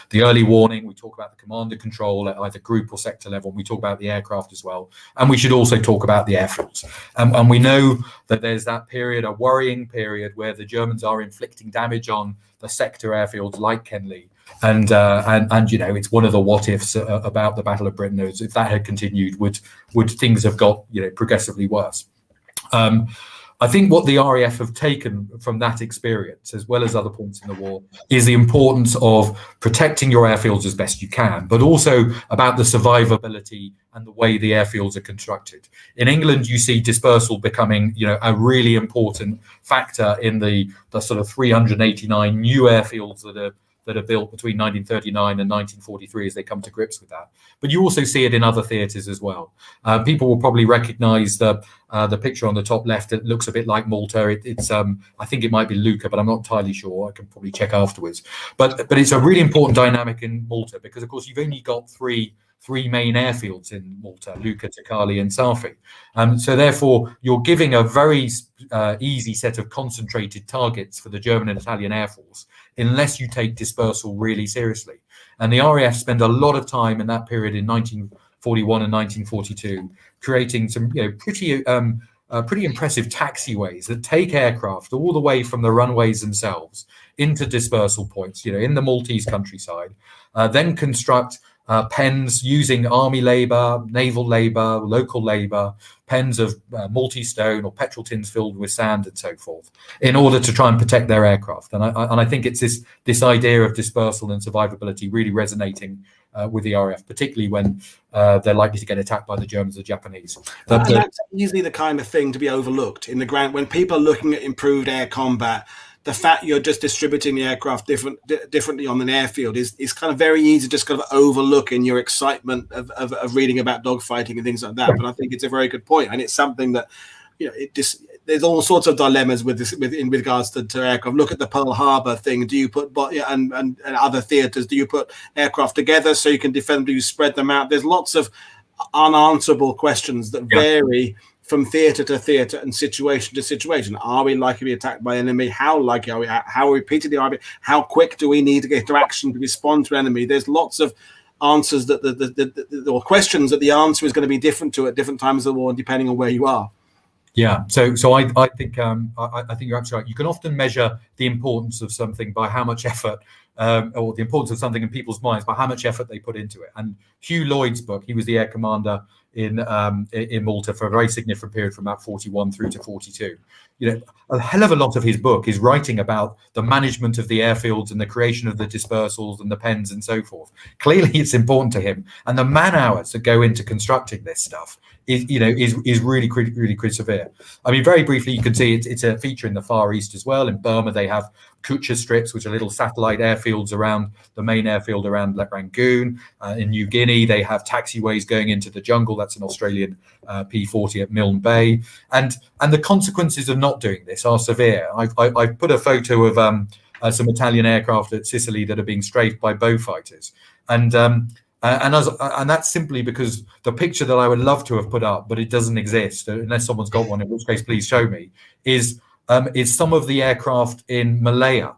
the early warning, we talk about the command and control at either group or sector level, and we talk about the aircraft as well, and we should also talk about the airfields. And we know that there's that period, a worrying period, where the Germans are inflicting damage on the sector airfields like Kenley. And it's one of the what ifs about the Battle of Britain. Is if that had continued, would things have got progressively worse? I think what the RAF have taken from that experience, as well as other points in the war, is the importance of protecting your airfields as best you can, but also about the survivability and the way the airfields are constructed. In England, you see dispersal becoming, a really important factor in the sort of 389 new airfields that are built between 1939 and 1943 as they come to grips with that. But you also see it in other theatres as well. People will probably recognise the picture on the top left. It looks a bit like Malta. It's I think it might be Lucca, but I'm not entirely sure. I can probably check afterwards. But it's a really important dynamic in Malta because, of course, you've only got three main airfields in Malta: Lucca, Ticali, and Safi. So therefore, you're giving a very easy set of concentrated targets for the German and Italian Air Force, unless you take dispersal really seriously. And the RAF spend a lot of time in that period in 1941 and 1942 creating some pretty impressive taxiways that take aircraft all the way from the runways themselves into dispersal points, in the Maltese countryside, then construct pens using army labour, naval labour, local labour, pens of Maltese stone or petrol tins filled with sand and so forth, in order to try and protect their aircraft. And I think it's this idea of dispersal and survivability really resonating with the RAF, particularly when they're likely to get attacked by the Germans or Japanese. And that's easily the kind of thing to be overlooked in the ground when people are looking at improved air combat. The fact you're just distributing the aircraft differently on an airfield is kind of very easy to just kind of overlook in your excitement of reading about dogfighting and things like that. But I think it's a very good point, and it's something that there's all sorts of dilemmas with this in regards to aircraft. Look at the Pearl Harbor thing. Do you put and other theaters? Do you put aircraft together so you can defend? Do you spread them out? There's lots of unanswerable questions that vary from theatre to theatre and situation to situation. Are we likely to be attacked by enemy? How likely are we? How repeatedly are we? How quick do we need to get to action to respond to enemy? There's lots of answers or questions that the answer is going to be different to at different times of the war, depending on where you are. Yeah, so I think I think you're absolutely right. You can often measure the importance of something by how much effort, or the importance of something in people's minds by how much effort they put into it. And Hugh Lloyd's book, he was the air commander in Malta for a very significant period from about 41 through to 42. A hell of a lot of his book is writing about the management of the airfields and the creation of the dispersals and the pens and so forth. Clearly, it's important to him, and the man hours that go into constructing this stuff is really severe. I mean, very briefly, you can see it's a feature in the Far East as well. In Burma, they have Kucha strips, which are little satellite airfields around the main airfield around Rangoon. In New Guinea, they have taxiways going into the jungle. That's an Australian P-40 at Milne Bay. And the consequences of not doing this are severe. I've put a photo of some Italian aircraft at Sicily that are being strafed by Bow fighters. And that's simply because the picture that I would love to have put up, but it doesn't exist unless someone's got one, in which case please show me, is some of the aircraft in Malaya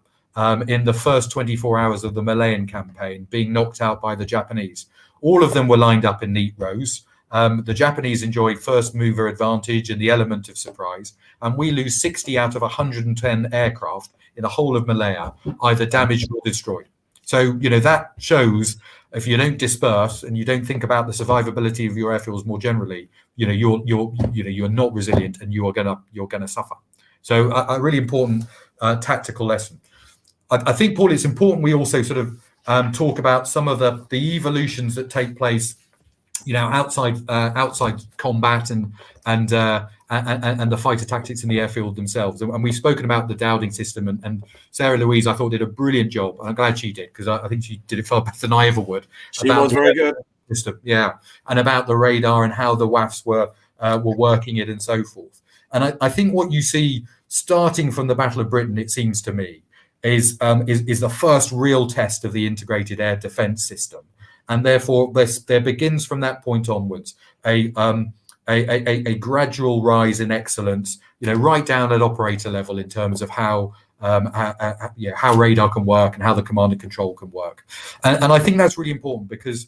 in the first 24 hours of the Malayan campaign being knocked out by the Japanese. All of them were lined up in neat rows. The Japanese enjoyed first mover advantage and the element of surprise, and we lose 60 out of 110 aircraft in the whole of Malaya, either damaged or destroyed. So, that shows if you don't disperse and you don't think about the survivability of your airfields more generally, you're not resilient and you're gonna suffer. So a really important tactical lesson. I think, Paul, it's important we also sort of talk about some of the evolutions that take place, outside combat and the fighter tactics in the airfield themselves. And we've spoken about the Dowding system, and Sarah Louise, I thought, did a brilliant job. And I'm glad she did, because I think she did it far better than I ever would. She was very good. System, yeah, and about the radar and how the WAFs were working it and so forth. And I think what you see starting from the Battle of Britain, it seems to me, is the first real test of the integrated air defence system. and therefore there begins from that point onwards a gradual rise in excellence, right down at operator level in terms of how radar can work and how the command and control can work. And I think that's really important because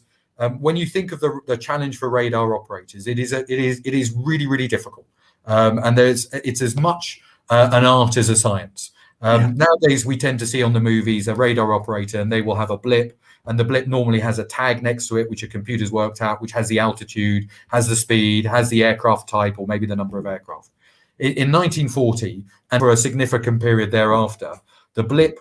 when you think of the challenge for radar operators, it is really, really difficult. And it's as much an art as a science. Nowadays, we tend to see on the movies a radar operator, and they will have a blip, and the blip normally has a tag next to it, which a computer's worked out, which has the altitude, has the speed, has the aircraft type, or maybe the number of aircraft. In 1940, and for a significant period thereafter, the blip,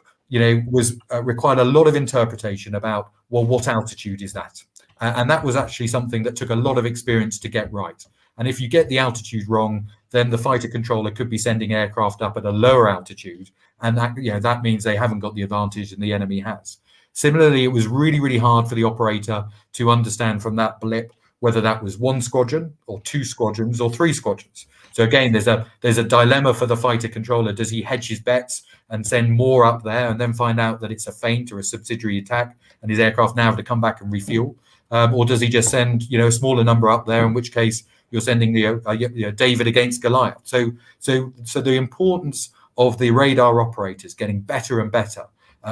was required a lot of interpretation about, well, what altitude is that? And that was actually something that took a lot of experience to get right. And if you get the altitude wrong, then the fighter controller could be sending aircraft up at a lower altitude, and that means they haven't got the advantage and the enemy has. Similarly, it was really, really hard for the operator to understand from that blip whether that was one squadron or two squadrons or three squadrons. So again, there's a dilemma for the fighter controller. Does he hedge his bets and send more up there and then find out that it's a feint or a subsidiary attack and his aircraft now have to come back and refuel? Or does he just send a smaller number up there, in which case you're sending David against Goliath? So the importance of the radar operators getting better and better,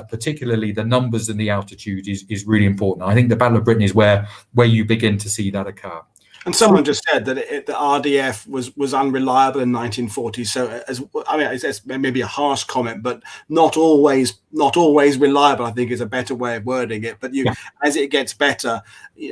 particularly the numbers and the altitude, is really important. I think the Battle of Britain is where you begin to see that occur. And someone just said that the RDF was unreliable in 1940. So it's maybe a harsh comment, but not always reliable, I think, is a better way of wording it. But as it gets better,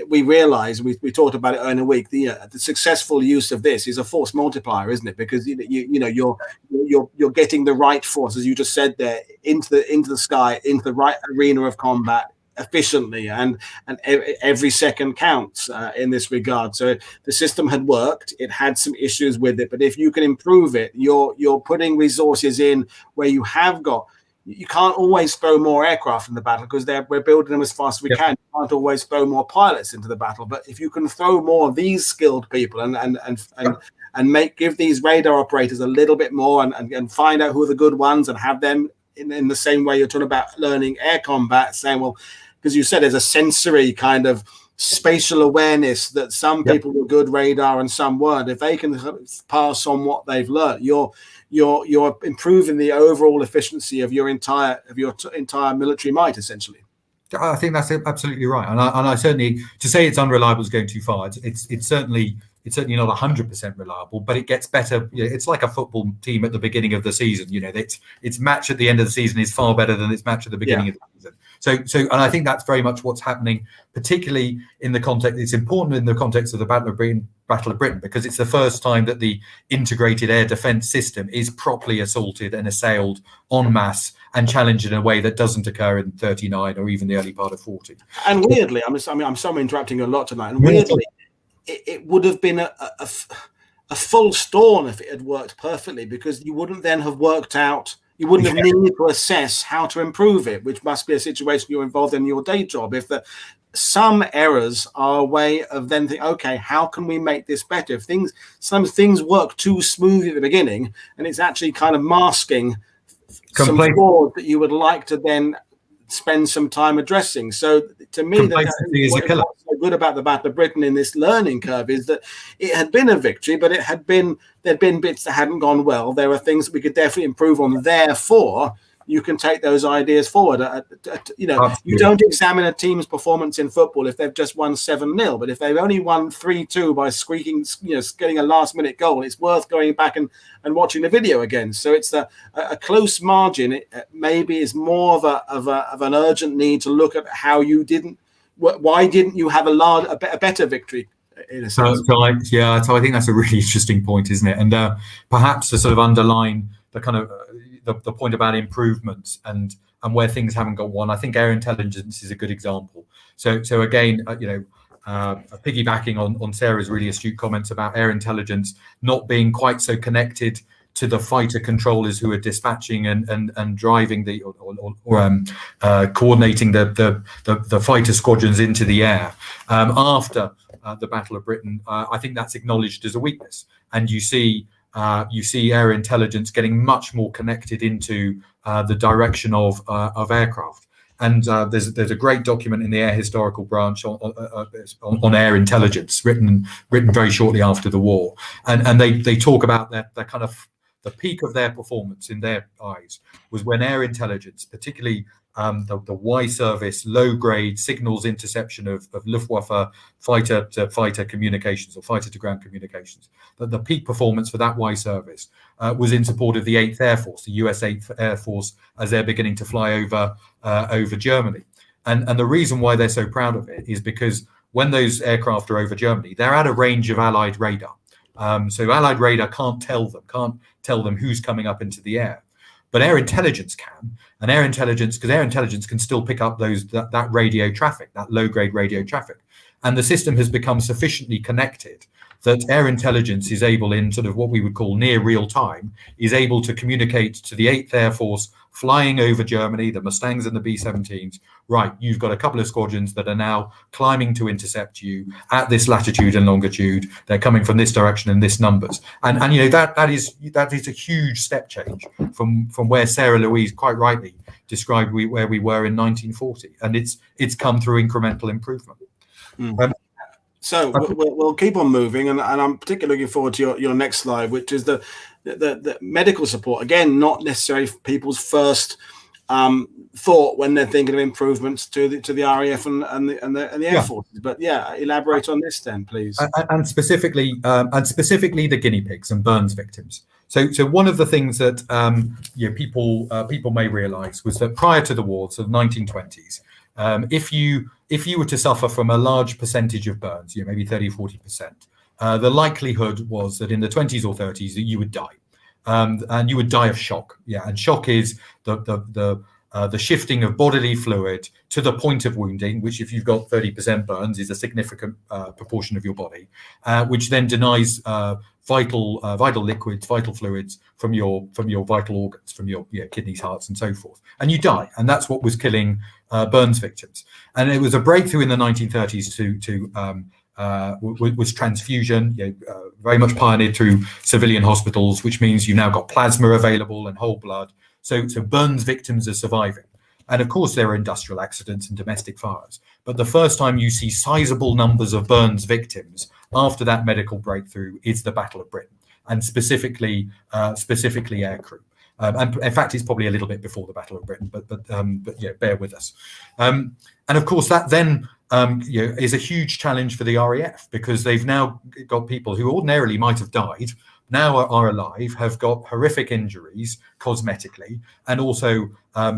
we realize, we talked about it earlier in the week, the successful use of this is a force multiplier, isn't it? Because you're getting the right force, as you just said there, into the sky, into the right arena of combat efficiently, and every second counts in this regard. So the system had worked, it had some issues with it, but if you can improve it, you're putting resources in where you can't always throw more aircraft in the battle because we're building them as fast as we can. You can't always throw more pilots into the battle, but if you can throw more of these skilled people and give these radar operators a little bit more and find out who are the good ones and have them in the same way you're talking about learning air combat, saying, well, because you said there's a sensory kind of spatial awareness that some people were good radar and some weren't. If they can pass on what they've learned, you're improving the overall efficiency of your entire military might, essentially. I think that's absolutely right, and I certainly, to say it's unreliable is going too far. It's certainly not 100% reliable, but it gets better. It's like a football team at the beginning of the season. Its match at the end of the season is far better than its match at the beginning of the season. So, and I think that's very much what's happening, particularly in the context. It's important in the context of the Battle of Britain, because it's the first time that the integrated air defence system is properly assaulted and assailed en masse and challenged in a way that doesn't occur in 39 or even the early part of 40. And weirdly, I'm sorry interrupting you a lot tonight. And weirdly, it would have been a full storm if it had worked perfectly, because you wouldn't then have worked out. You wouldn't have needed to assess how to improve it, which must be a situation you're involved in your day job. If some errors are a way of then thinking, okay, how can we make this better? If some things work too smoothly at the beginning, and it's actually kind of masking some flaws that you would like to then spend some time addressing. So to me, what's so good about the Battle of Britain in this learning curve is that it had been a victory, but there'd been bits that hadn't gone well. There were things that we could definitely improve on. Therefore, you can take those ideas forward. You don't examine a team's performance in football if they've just won 7-0, but if they've only won 3-2 by squeaking, getting a last-minute goal, it's worth going back and watching the video again. So it's a close margin. It maybe is more of an urgent need to look at why didn't you have a better victory? In a sense. So I think that's a really interesting point, isn't it? And perhaps to sort of underline the kind of the point about improvements and where things haven't got one. I think air intelligence is a good example. So again, piggybacking on Sarah's really astute comments about air intelligence not being quite so connected to the fighter controllers who are dispatching and driving coordinating the fighter squadrons into the air after the Battle of Britain. I think that's acknowledged as a weakness, and you see air intelligence getting much more connected into the direction of aircraft. And there's a great document in the Air Historical Branch on air intelligence, written very shortly after the war, and they talk about their kind of the peak of their performance in their eyes was when air intelligence, particularly the Y service, low grade signals interception of Luftwaffe fighter to fighter communications or fighter to ground communications, that the peak performance for that Y service was in support of the 8th Air Force, the US 8th Air Force, as they're beginning to fly over Germany. And the reason why they're so proud of it is because when those aircraft are over Germany, they're at a range of Allied radar. So Allied radar can't tell them who's coming up into the air. But air intelligence can, and air intelligence can still pick up that radio traffic, that low-grade radio traffic. And the system has become sufficiently connected that air intelligence is able, in sort of what we would call near real time, is able to communicate to the 8th Air Force flying over Germany, the Mustangs and the B-17s, right, you've got a couple of squadrons that are now climbing to intercept you at this latitude and longitude. They're coming from this direction and this numbers. And that is a huge step change from where Sarah Louise quite rightly described where we were in 1940. And it's come through incremental improvement. So we'll keep on moving, and I'm particularly looking forward to your next slide, which is the medical support. Again, not necessarily people's first thought when they're thinking of improvements to the RAF and the Air Forces. But elaborate on this then, please. And specifically the guinea pigs and burns victims. So one of the things that people may realise was that prior to the war, so the 1920s, if you were to suffer from a large percentage of burns, maybe 30-40%, the likelihood was that in the 20s or 30s that you would die, and you would die of shock. And shock is the shifting of bodily fluid to the point of wounding, which, if you've got 30% burns, is a significant proportion of your body, which then denies vital liquids, vital fluids from your vital organs, from your kidneys, hearts, and so forth, and you die. And that's what was killing burns victims. And it was a breakthrough in the 1930s was transfusion, very much pioneered through civilian hospitals, which means you've now got plasma available and whole blood. So burns victims are surviving. And of course, there are industrial accidents and domestic fires. But the first time you see sizable numbers of burns victims after that medical breakthrough is the Battle of Britain, and specifically aircrew. And in fact, it's probably a little bit before the Battle of Britain, but bear with us. And of course, that then is a huge challenge for the RAF, because they've now got people who ordinarily might have died, now are alive, have got horrific injuries cosmetically, and also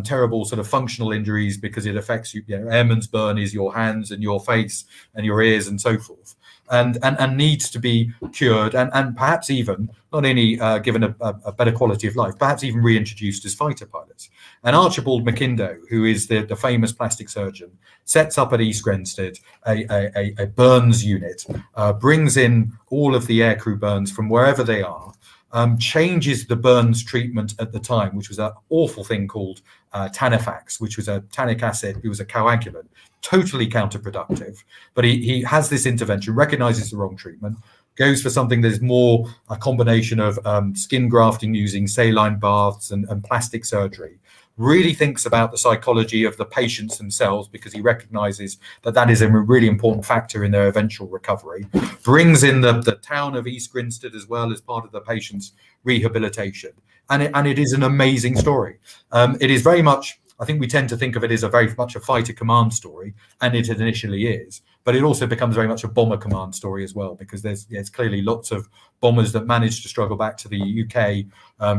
terrible sort of functional injuries, because it affects you. Airman's burn is your hands and your face and your ears and so forth, and needs to be cured, and perhaps even not only given a better quality of life, perhaps even reintroduced as fighter pilots. And Archibald McIndoe, who is the famous plastic surgeon, sets up at East Grinstead a burns unit, brings in all of the aircrew burns from wherever they are, changes the burns treatment at the time, which was an awful thing called Tanifax, which was a tannic acid. It was a coagulant, totally counterproductive. But he has this intervention, recognizes the wrong treatment, goes for something that is more a combination of skin grafting using saline baths and plastic surgery. Really thinks about the psychology of the patients themselves, because he recognizes that is a really important factor in their eventual recovery. Brings in the town of East Grinstead as well as part of the patient's rehabilitation. And it is an amazing story. It is very much, I think we tend to think of it as a very much a fighter command story, and it initially is, but it also becomes very much a bomber command story as well, because there's clearly lots of bombers that manage to struggle back to the UK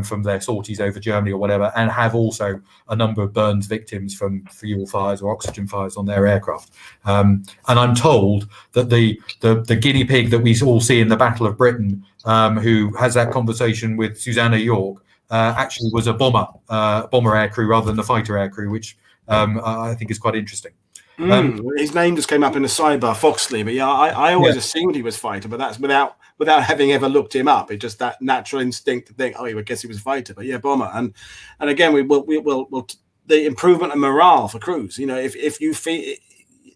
from their sorties over Germany or whatever, and have also a number of burns victims from fuel fires or oxygen fires on their aircraft. And I'm told that the guinea pig that we all see in the Battle of Britain, who has that conversation with Susanna York, actually was a bomber aircrew rather than the fighter aircrew, which I think is quite interesting. His name just came up in the sidebar, Foxley, but I always assumed he was fighter, but that's without having ever looked him up. It's just that natural instinct to think, I guess he was fighter, but bomber. And again, we will the improvement of morale for crews. If you feel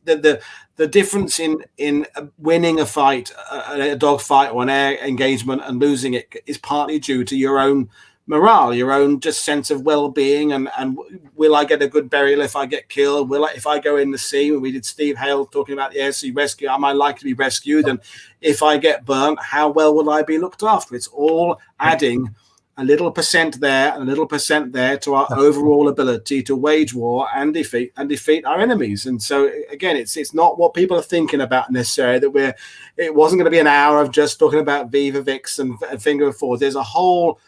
the difference in winning a fight, a dog fight or an air engagement, and losing it is partly due to your own morale, your own just sense of well-being, and will I get a good burial if I get killed? If I go in the sea? When we did Steve Hale talking about the air sea rescue, am I likely to be rescued? And if I get burnt, how well will I be looked after? It's all adding a little percent there and a little percent there to our overall ability to wage war and defeat our enemies. And so again, it's not what people are thinking about necessarily, that it wasn't going to be an hour of just talking about Viva Vix and finger of fours. There's a whole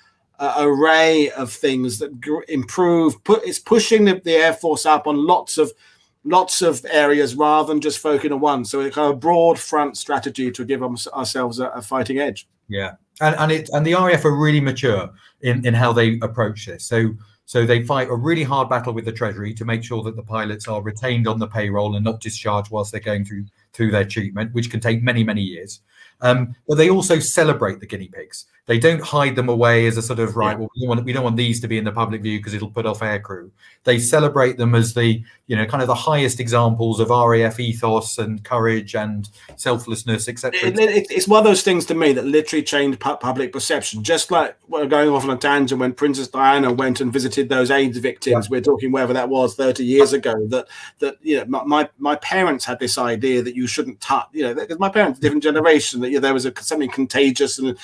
array of things that improve. It's pushing the Air Force up on lots of areas rather than just focusing on one. So it's kind of a broad front strategy to give ourselves a fighting edge. Yeah, and the RAF are really mature in how they approach this. So they fight a really hard battle with the Treasury to make sure that the pilots are retained on the payroll and not discharged whilst they're going through their treatment, which can take many, many years. But they also celebrate the guinea pigs. They don't hide them away as a sort of well, we don't want these to be in the public view because it'll put off aircrew. They celebrate them as the kind of the highest examples of RAF ethos and courage and selflessness, etc. It's one of those things to me that literally changed public perception. Just like we're going off on a tangent when Princess Diana went and visited those AIDS victims. We're talking whether that was 30 years ago. That my parents had this idea that you shouldn't touch. Because my parents, different generation, that there was something contagious and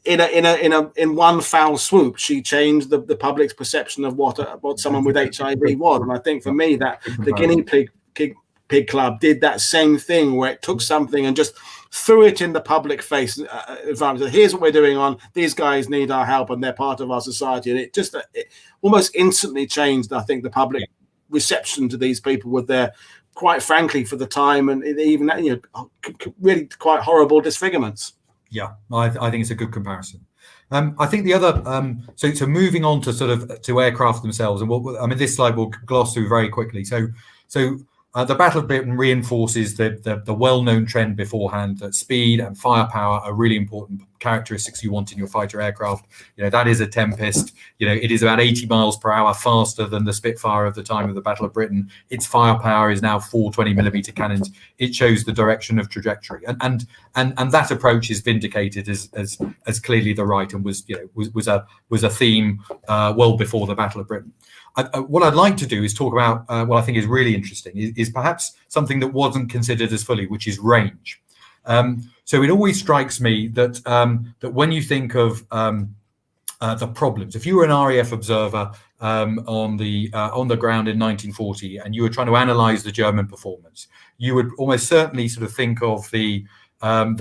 in one foul swoop, she changed the public's perception of what someone with HIV was. And I think for me that the guinea pig club did that same thing, where it took something and just threw it in the public face environment. Here's what we're doing on. These guys need our help and they're part of our society. And it almost instantly changed, I think, the public reception to these people with their, quite frankly, for the time, and even really quite horrible disfigurements. Yeah, I think it's a good comparison. I think the other, so moving on to aircraft themselves, and this slide will gloss through very quickly. So the Battle of Britain reinforces the well-known trend beforehand that speed and firepower are really important characteristics you want in your fighter aircraft. That is a Tempest. It is about 80 miles per hour faster than the Spitfire of the time of the Battle of Britain. Its firepower is now 420mm cannons. It shows the direction of trajectory, and that approach is vindicated as clearly the right, and was a theme well before the Battle of Britain. What I'd like to do is talk about what I think is really interesting is perhaps something that wasn't considered as fully, which is range. So it always strikes me that when you think of the problems, if you were an RAF observer on the ground in 1940 and you were trying to analyse the German performance, you would almost certainly sort of think of the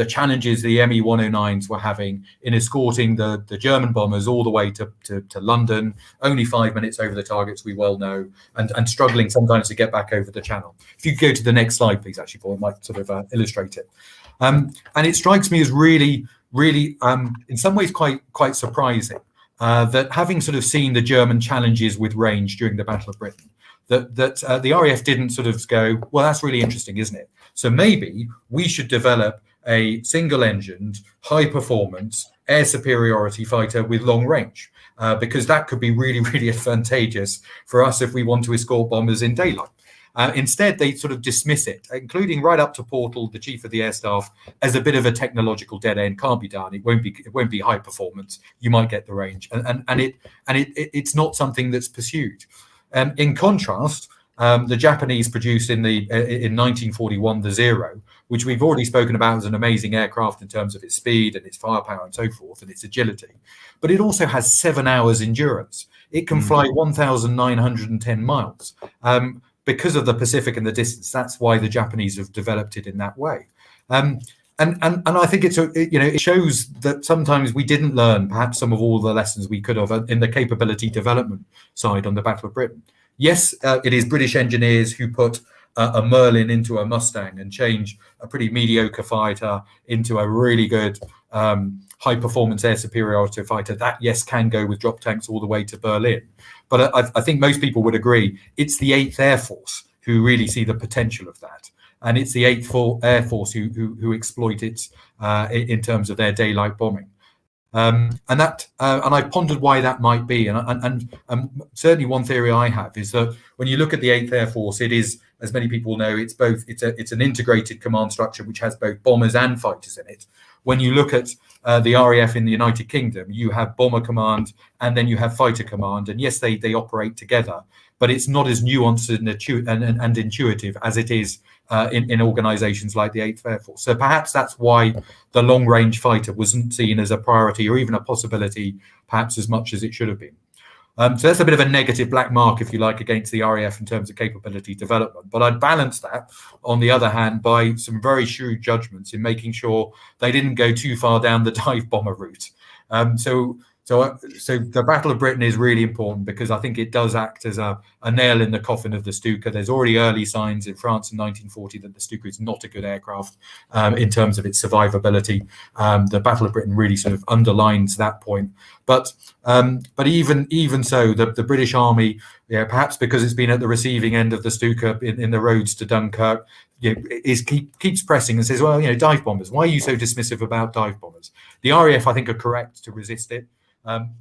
challenges the ME-109s were having in escorting the German bombers all the way to London, only 5 minutes over the targets, we well know, and struggling sometimes to get back over the channel. If you go to the next slide, please, actually, Paul, it might sort of illustrate it. And it strikes me as really, really, in some ways, quite surprising that, having sort of seen the German challenges with range during the Battle of Britain, that the RAF didn't sort of go, well, that's really interesting, isn't it? So maybe we should develop a single-engined, high-performance air superiority fighter with long range, because that could be really, really advantageous for us if we want to escort bombers in daylight. Instead, they sort of dismiss it, including right up to Portal, the chief of the air staff, as a bit of a technological dead end. Can't be done. It won't be high performance. You might get the range, and it's not something that's pursued. In contrast, the Japanese produced in 1941 the Zero, which we've already spoken about as an amazing aircraft in terms of its speed and its firepower and so forth, and its agility. But it also has 7 hours endurance. It can fly 1,910 miles. Because of the Pacific and the distance, that's why the Japanese have developed it in that way. And I think it shows that sometimes we didn't learn perhaps some of all the lessons we could have in the capability development side on the Battle of Britain. Yes, it is British engineers who put a Merlin into a Mustang and change a pretty mediocre fighter into a really good high-performance air superiority fighter. That, yes, can go with drop tanks all the way to Berlin. But I think most people would agree it's the 8th Air Force who really see the potential of that. And it's the 8th Air Force who exploit it in terms of their daylight bombing. And I pondered why that might be. And certainly one theory I have is that when you look at the 8th Air Force, it is as many people know, it's an integrated command structure which has both bombers and fighters in it. When you look at the RAF in the United Kingdom, you have bomber command and then you have fighter command, and yes, they operate together, but it's not as nuanced and intuitive as it is in organizations like the 8th Air Force. So perhaps that's why the long-range fighter wasn't seen as a priority or even a possibility, perhaps as much as it should have been. So that's a bit of a negative black mark, if you like, against the RAF in terms of capability development. But I'd balance that, on the other hand, by some very shrewd judgments in making sure they didn't go too far down the dive bomber route. So the Battle of Britain is really important because I think it does act as a nail in the coffin of the Stuka. There's already early signs in France in 1940 that the Stuka is not a good aircraft in terms of its survivability. The Battle of Britain really sort of underlines that point. But even so, the British Army, perhaps because it's been at the receiving end of the Stuka in the roads to Dunkirk, keeps pressing and says, well, dive bombers. Why are you so dismissive about dive bombers? The RAF, I think, are correct to resist it.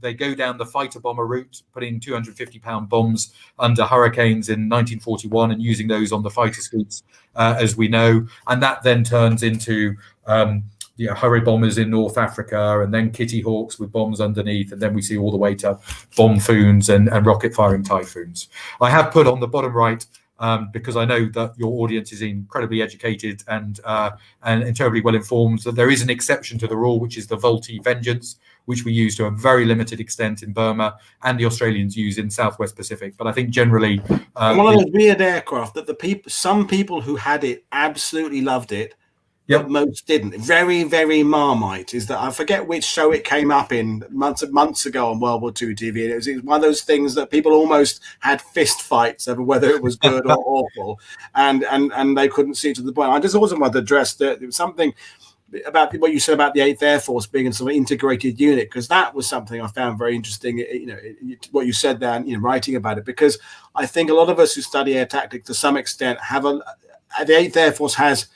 They go down the fighter bomber route, putting 250-pound bombs under Hurricanes in 1941 and using those on the fighter suites, as we know. And that then turns into Hurry bombers in North Africa, and then Kitty Hawks with bombs underneath. And then we see all the way to Bombfoons and rocket-firing Typhoons. I have put on the bottom right, because I know that your audience is incredibly educated and terribly well informed, that there is an exception to the rule, which is the Vultee Vengeance, which we use to a very limited extent in Burma, and the Australians use in Southwest Pacific. But I think generally, one of those weird aircraft that some people who had it absolutely loved it. Yep. But most didn't. Very, very Marmite is that. I forget which show it came up in months ago on World War II TV. It was one of those things that people almost had fist fights over whether it was good or awful, and they couldn't see to the point. I just also wanted to address that there was something about what you said about the 8th Air Force being a sort of integrated unit, because that was something I found very interesting. What you said there, and writing about it, because I think a lot of us who study air tactics to some extent the 8th Air Force has.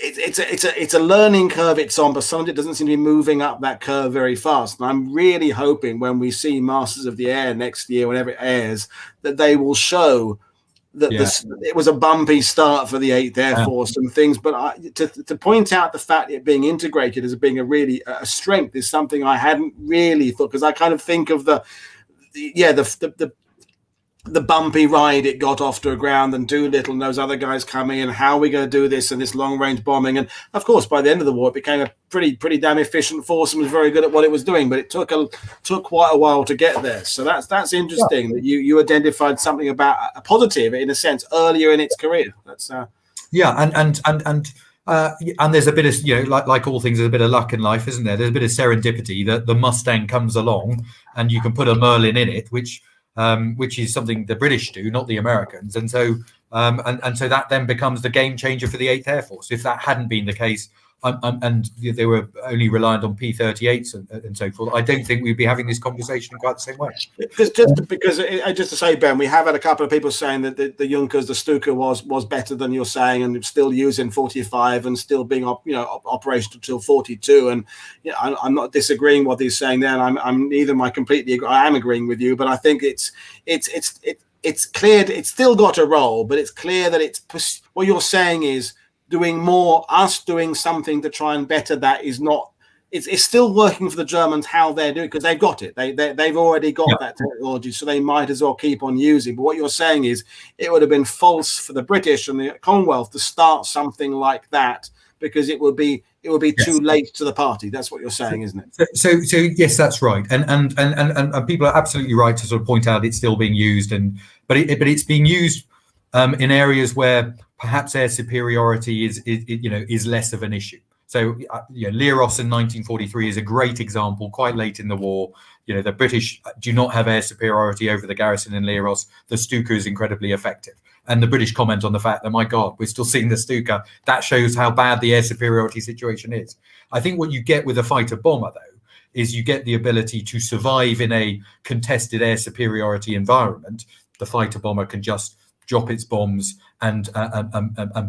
It's a learning curve it's on, but some of it doesn't seem to be moving up that curve very fast. And I'm really hoping when we see Masters of the Air next year, whenever it airs, that they will show that it was a bumpy start for the 8th Air Force and things. But to point out the fact it being integrated as being a strength is something I hadn't really thought, because I kind of think of the bumpy ride it got off to a ground, and Doolittle and those other guys coming, and how are we going to do this and this long-range bombing. And of course, by the end of the war, it became a pretty damn efficient force and was very good at what it was doing. But it took quite a while to get there. So that's interesting that you identified something about a positive, in a sense, earlier in its career. That's and there's a bit of, like all things, there's a bit of luck in life, isn't there? There's a bit of serendipity that the Mustang comes along and you can put a Merlin in it, which is something the British do, not the Americans. And so so that then becomes the game changer for the 8th Air Force. If that hadn't been the case, and they were only reliant on P-38s and so forth, I don't think we'd be having this conversation quite the same way. Just to say, Ben, we have had a couple of people saying that the Junkers, the Stuka was better than you're saying, and still using 45 and still being operational until 42. And I'm not disagreeing what he's saying there. And I'm neither am I completely agree. I am agreeing with you, but I think it's clear it's still got a role, but it's clear that what you're saying is doing something to try and better that is not. It's still working for the Germans how they're doing, because they've got it. They've already got that technology, so they might as well keep on using. But what you're saying is it would have been false for the British and the Commonwealth to start something like that, because it would be too late to the party. That's what you're saying, isn't it? So yes, that's right. And people are absolutely right to sort of point out it's still being used, but it's being used in areas where perhaps air superiority is less of an issue. So Leros in 1943 is a great example. Quite late in the war, the British do not have air superiority over the garrison in Leros. The Stuka is incredibly effective, and the British comment on the fact that, my God, we're still seeing the Stuka. That shows how bad the air superiority situation is. I think what you get with a fighter bomber, though, is you get the ability to survive in a contested air superiority environment. The fighter bomber can just drop its bombs and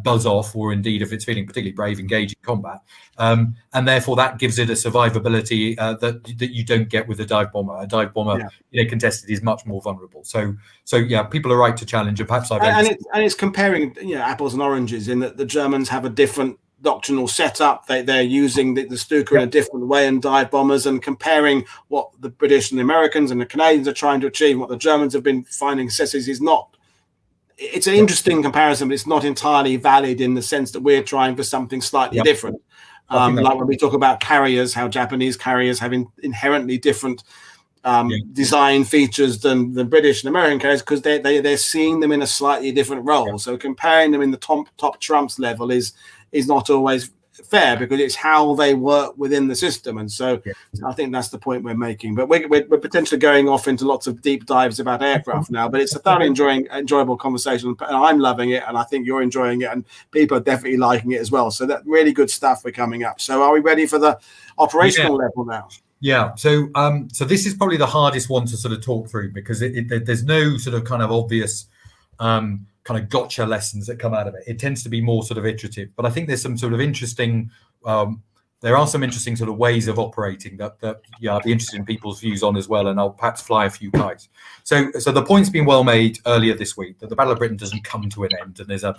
buzz off, or indeed, if it's feeling particularly brave, engage in combat. And therefore, that gives it a survivability that you don't get with a dive bomber. A dive bomber, contested, is much more vulnerable. So yeah, people are right to challenge, and perhaps it's comparing apples and oranges in that the Germans have a different doctrinal setup. They're using the Stuka in a different way and dive bombers, and comparing what the British and the Americans and the Canadians are trying to achieve, what the Germans have been finding successes is not. It's an interesting comparison, but it's not entirely valid in the sense that we're trying for something slightly different. Like when we talk about carriers, how Japanese carriers have inherently different design features than the British and American carriers, because they're seeing them in a slightly different role. So comparing them in the top trumps level is not always fair, because it's how they work within the system. And so I think that's the point we're making. But we're potentially going off into lots of deep dives about aircraft now, but it's a thoroughly enjoyable conversation, and I'm loving it, and I think you're enjoying it, and people are definitely liking it as well. So that really good stuff we're coming up. So are we ready for the operational level now? Yeah. So this is probably the hardest one to sort of talk through, because there's no sort of kind of obvious kind of gotcha lessons that come out of it. It tends to be more sort of iterative, but I think there's some sort of interesting, there are some interesting sort of ways of operating that I'd be interested in people's views on as well, and I'll perhaps fly a few kites. So the point's been well made earlier this week that the Battle of Britain doesn't come to an end, and there's and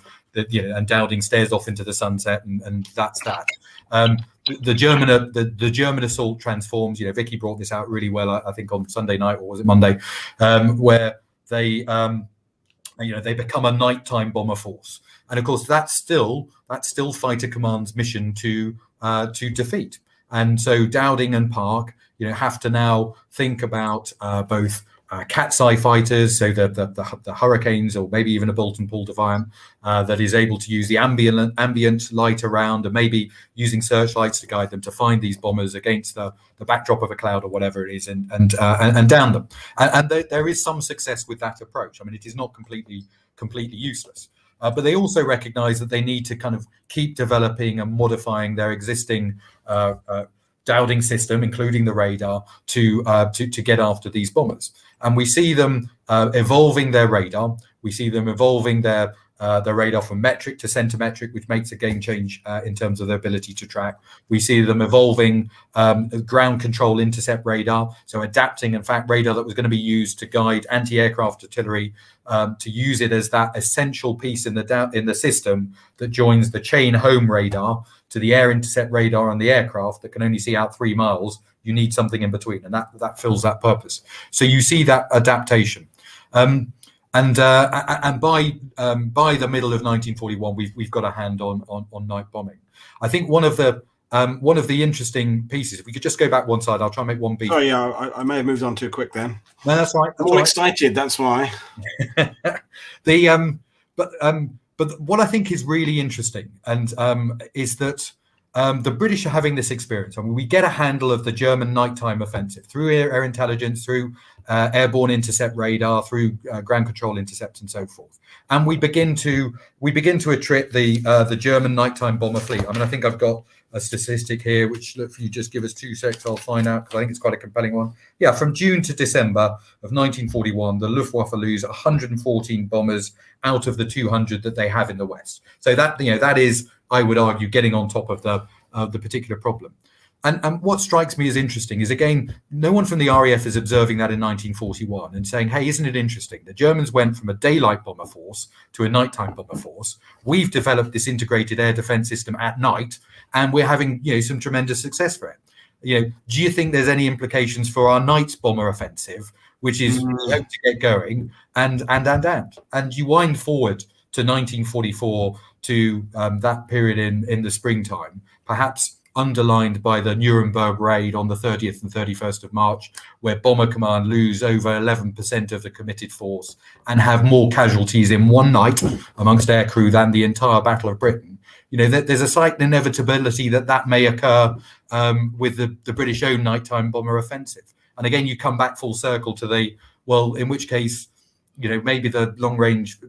Dowding stares off into the sunset, and that's that. The German assault transforms. Vicky brought this out really well, I think, on Sunday night, or was it Monday, where they become a nighttime bomber force, and of course that's still Fighter Command's mission to defeat. And so Dowding and Park, have to now think about both Cat's Eye fighters, so the Hurricanes, or maybe even a Bolt and Paul Defiant that is able to use the ambient light around, and maybe using searchlights to guide them to find these bombers against the backdrop of a cloud or whatever it is, and down them. And there is some success with that approach. I mean, it is not completely useless. But they also recognize that they need to kind of keep developing and modifying their existing Dowding system, including the radar, to get after these bombers. And we see them evolving their radar. We see them evolving their radar from metric to centimetric, which makes a game change in terms of their ability to track. We see them evolving ground control intercept radar, so adapting, in fact, radar that was going to be used to guide anti-aircraft artillery, to use it as that essential piece in the system that joins the chain home radar to the air intercept radar on the aircraft that can only see out 3 miles. You need something in between, and that fills that purpose. So you see that adaptation. And by the middle of 1941, we've got a hand on night bombing. I think one of the interesting pieces, if we could just go back one side, I'll try and make one beat. Oh yeah, I may have moved on too quick then. No, that's right. I'm all excited. That's why. But what I think is really interesting, and is that the British are having this experience. I mean, we get a handle of the German nighttime offensive through air intelligence, through airborne intercept radar, through ground control intercepts, and so forth. And we begin to attrit the German nighttime bomber fleet. I mean, I think I've got a statistic here, which, if you just give us 2 seconds, I'll find out, because I think it's quite a compelling one. Yeah, from June to December of 1941, the Luftwaffe lose 114 bombers out of the 200 that they have in the West. So that is, I would argue, getting on top of the particular problem. And what strikes me as interesting is, again, no one from the RAF is observing that in 1941 and saying, hey, isn't it interesting? The Germans went from a daylight bomber force to a nighttime bomber force. We've developed this integrated air defense system at night, and we're having some tremendous success for it. Do you think there's any implications for our night bomber offensive, which is we hope to get going, and you wind forward to 1944, to that period in the springtime, perhaps underlined by the Nuremberg raid on the 30th and 31st of March, where Bomber Command lose over 11% of the committed force and have more casualties in one night amongst aircrew than the entire Battle of Britain. There's a slight inevitability that may occur with the British own nighttime bomber offensive. And again, you come back full circle to in which case, maybe the long-range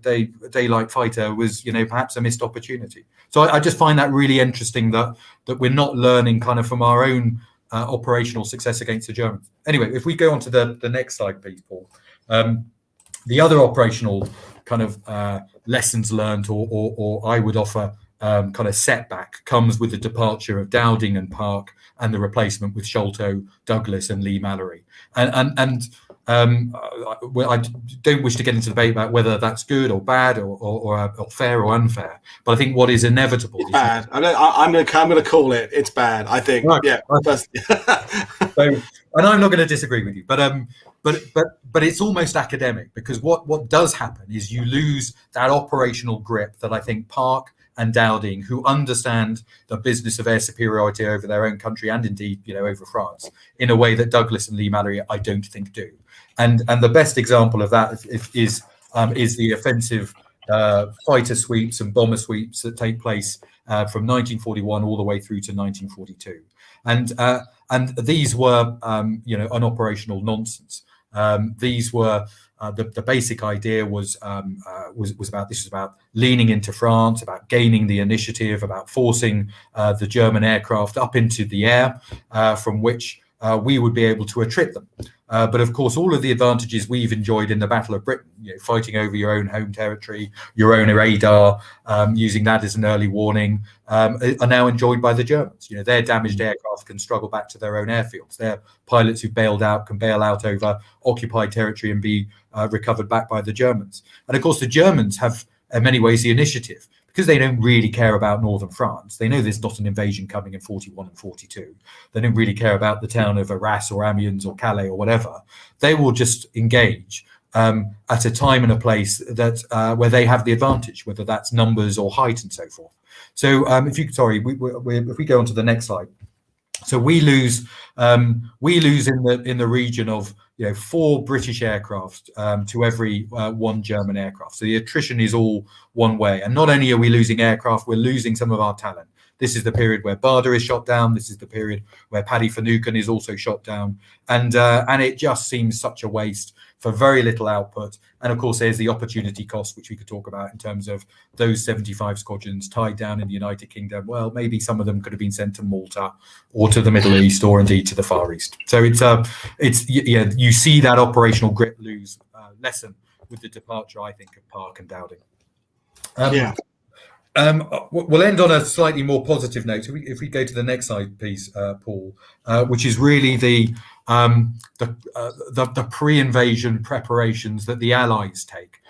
daylight fighter was, perhaps a missed opportunity. So I just find that really interesting that we're not learning kind of from our own operational success against the Germans. Anyway, if we go on to the next slide, please, Paul. The other operational kind of lessons learned, or I would offer kind of setback, comes with the departure of Dowding and Park and the replacement with Sholto, Douglas, and Lee Mallory. Well, I don't wish to get into debate about whether that's good or bad, or fair or unfair. But I think what is inevitable is bad. I'm going to call it. It's bad. I think. Right. Yeah. So, and I'm not going to disagree with you, but it's almost academic, because what does happen is you lose that operational grip that I think Park and Dowding, who understand the business of air superiority over their own country and indeed, over France, in a way that Douglas and Lee Mallory, I don't think, do. And the best example of that is the offensive fighter sweeps and bomber sweeps that take place from 1941 all the way through to 1942. And these were, an operational nonsense. These were the basic idea was about leaning into France, about gaining the initiative, about forcing the German aircraft up into the air, from which we would be able to attrit them. But of course, all of the advantages we've enjoyed in the Battle of Britain, fighting over your own home territory, your own radar, using that as an early warning, are now enjoyed by the Germans. Their damaged aircraft can struggle back to their own airfields. Their pilots who bailed out can bail out over occupied territory and be recovered back by the Germans. And of course, the Germans have, in many ways, the initiative, because they don't really care about northern France. They know there's not an invasion coming in 41 and 42. They don't really care about the town of Arras or Amiens or Calais or whatever. They will just engage at a time and a place that where they have the advantage, whether that's numbers or height and so forth. So if we go on to the next slide. So we lose in the region of 4 British aircraft to every 1 German aircraft. So the attrition is all one way. And not only are we losing aircraft, we're losing some of our talent. This is the period where Barda is shot down. This is the period where Paddy Finucane is also shot down. And it just seems such a waste for very little output. And of course, there's the opportunity cost, which we could talk about in terms of those 75 squadrons tied down in the United Kingdom. Well, maybe some of them could have been sent to Malta or to the Middle East or indeed to the Far East. So you see that operational grip lessen with the departure, I think, of Park and Dowding. We'll end on a slightly more positive note. If we go to the next slide, please, Paul, which is really the pre-invasion preparations that the Allies take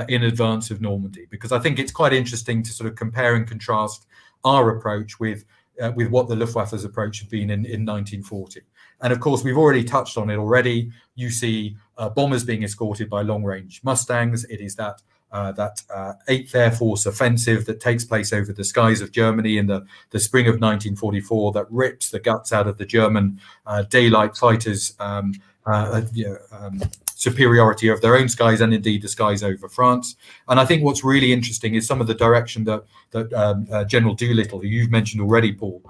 in advance of Normandy, because I think it's quite interesting to sort of compare and contrast our approach with what the Luftwaffe's approach had been in 1940. And of course, we've already touched on it already. You see bombers being escorted by long-range Mustangs. It is that 8th Air Force offensive that takes place over the skies of Germany in the spring of 1944 that rips the guts out of the German daylight fighters' superiority of their own skies and indeed the skies over France. And I think what's really interesting is some of the direction that General Doolittle, who you've mentioned already, Paul,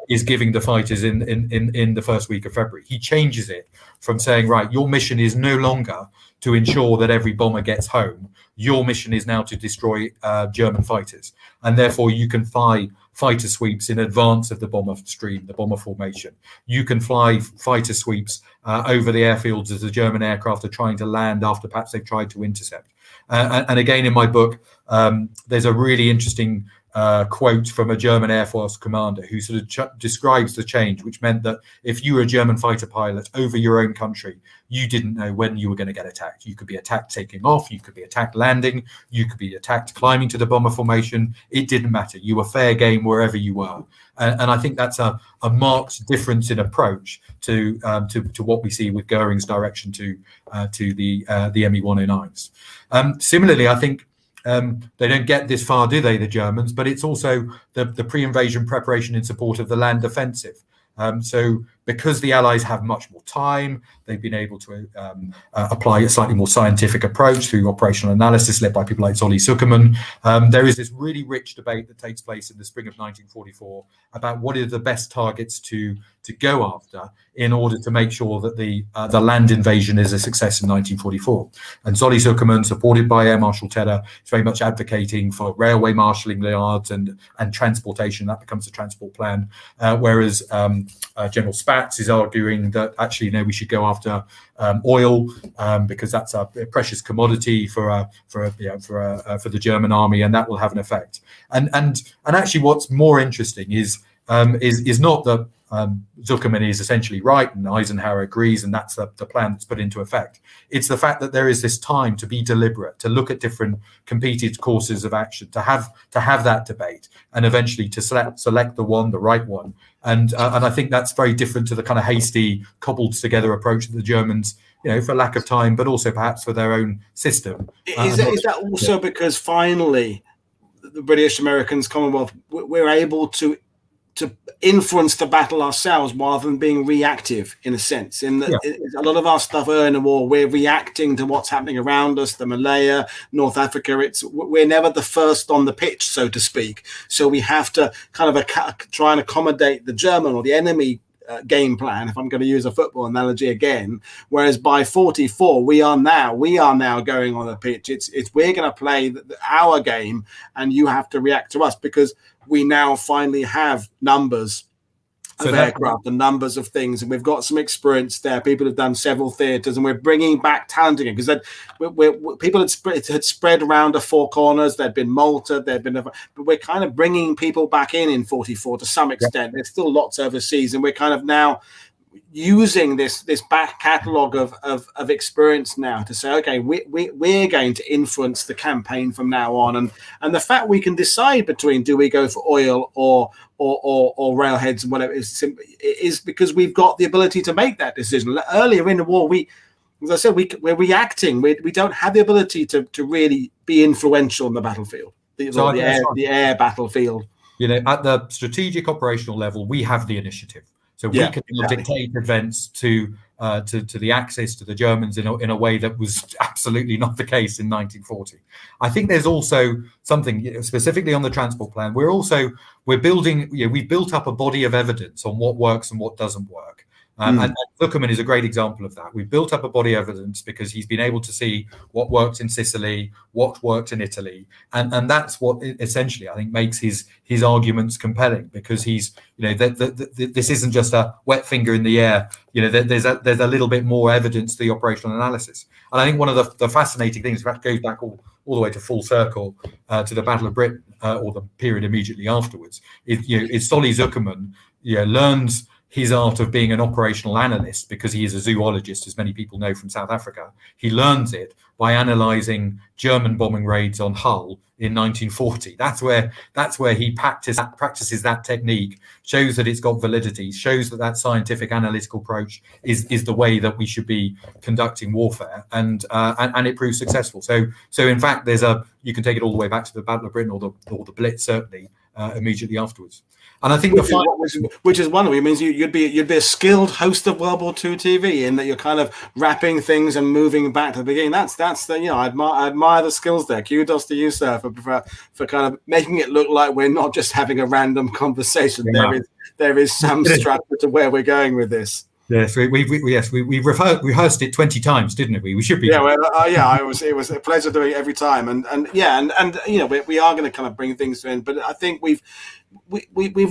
is giving the fighters in the first week of February. He changes it from saying, right, your mission is no longer to ensure that every bomber gets home. Your mission is now to destroy German fighters. And therefore, you can fly fighter sweeps in advance of the bomber stream, the bomber formation. You can fly fighter sweeps over the airfields as the German aircraft are trying to land after perhaps they've tried to intercept. And again, in my book, there's a really interesting quote from a German Air Force commander who sort of describes the change, which meant that if you were a German fighter pilot over your own country, you didn't know when you were going to get attacked. You could be attacked taking off, you could be attacked landing, you could be attacked climbing to the bomber formation. It didn't matter. You were fair game wherever you were. And I think that's a marked difference in approach to what we see with Goering's direction to the Me-109s. Similarly, I think they don't get this far, do they, the Germans? But it's also the pre-invasion preparation in support of the land offensive. So because the Allies have much more time, they've been able to apply a slightly more scientific approach through operational analysis led by people like Zolli Zuckerman. There is this really rich debate that takes place in the spring of 1944 about what are the best targets to go after in order to make sure that the land invasion is a success in 1944. And Zolli Zuckerman, supported by Air Marshal Tedder, is very much advocating for railway marshalling yards and transportation. That becomes the transport plan, whereas General Spath Fats is arguing that actually, we should go after oil because that's a precious commodity for the German army, and that will have an effect. And actually, what's more interesting is not that Zuckerman is essentially right and Eisenhower agrees, and that's the plan that's put into effect. It's the fact that there is this time to be deliberate, to look at different competed courses of action, to have that debate, and eventually to select the right one. And I think that's very different to the kind of hasty, cobbled together approach that the Germans, for lack of time, but also perhaps for their own system. Is that also because finally the British, Americans, Commonwealth, we're able to influence the battle ourselves rather than being reactive, in a sense? In that a lot of our stuff early in the war, we're reacting to what's happening around us, the Malaya, North Africa. We're never the first on the pitch, so to speak. So we have to kind of try and accommodate the German or the enemy game plan, if I'm going to use a football analogy again. Whereas by 44, we are now going on the pitch. It's we're going to play our game, and you have to react to us, because we now finally have numbers of aircraft and numbers of things, and we've got some experience there. People have done several theatres, and we're bringing back talent again, because people had spread around the four corners. There'd been Malta, but we're kind of bringing people back in 44 to some extent. There's still lots overseas, and we're kind of now using this back catalogue of experience now to say, okay, we're going to influence the campaign from now on, and the fact we can decide between do we go for oil or railheads and whatever is because we've got the ability to make that decision. Earlier in the war, as I said, we're reacting. We don't have the ability to really be influential in the battlefield, the air battlefield. At the strategic operational level, we have the initiative. So we can dictate events to the Axis, to the Germans in a way that was absolutely not the case in 1940. I think there's also something specifically on the transport plan. We're building. We've built up a body of evidence on what works and what doesn't work. And Zuckerman is a great example of that. We've built up a body of evidence because he's been able to see what worked in Sicily, what worked in Italy, and that's what essentially I think makes his arguments compelling, because he's this isn't just a wet finger in the air. There's a little bit more evidence to the operational analysis. And I think one of the fascinating things that goes back all the way to full circle to the Battle of Britain or the period immediately afterwards is Solly Zuckerman learns his art of being an operational analyst because he is a zoologist, as many people know from South Africa. He learns it by analysing German bombing raids on Hull in 1940. That's where he practices that technique, shows that it's got validity, shows that scientific analytical approach is the way that we should be conducting warfare, and it proves successful. So in fact, you can take it all the way back to the Battle of Britain or the Blitz, certainly immediately afterwards. And I think which is one of it means you'd be a skilled host of World War II TV, in that you're kind of wrapping things and moving back to the beginning. That's I admire the skills there. Kudos to you, sir, for kind of making it look like we're not just having a random conversation. Yeah. There is some structure to where we're going with this. Yes, we rehearsed it 20 times, didn't we? We should be. Yeah, it was a pleasure doing it every time, and we are going to kind of bring things in, but I think we've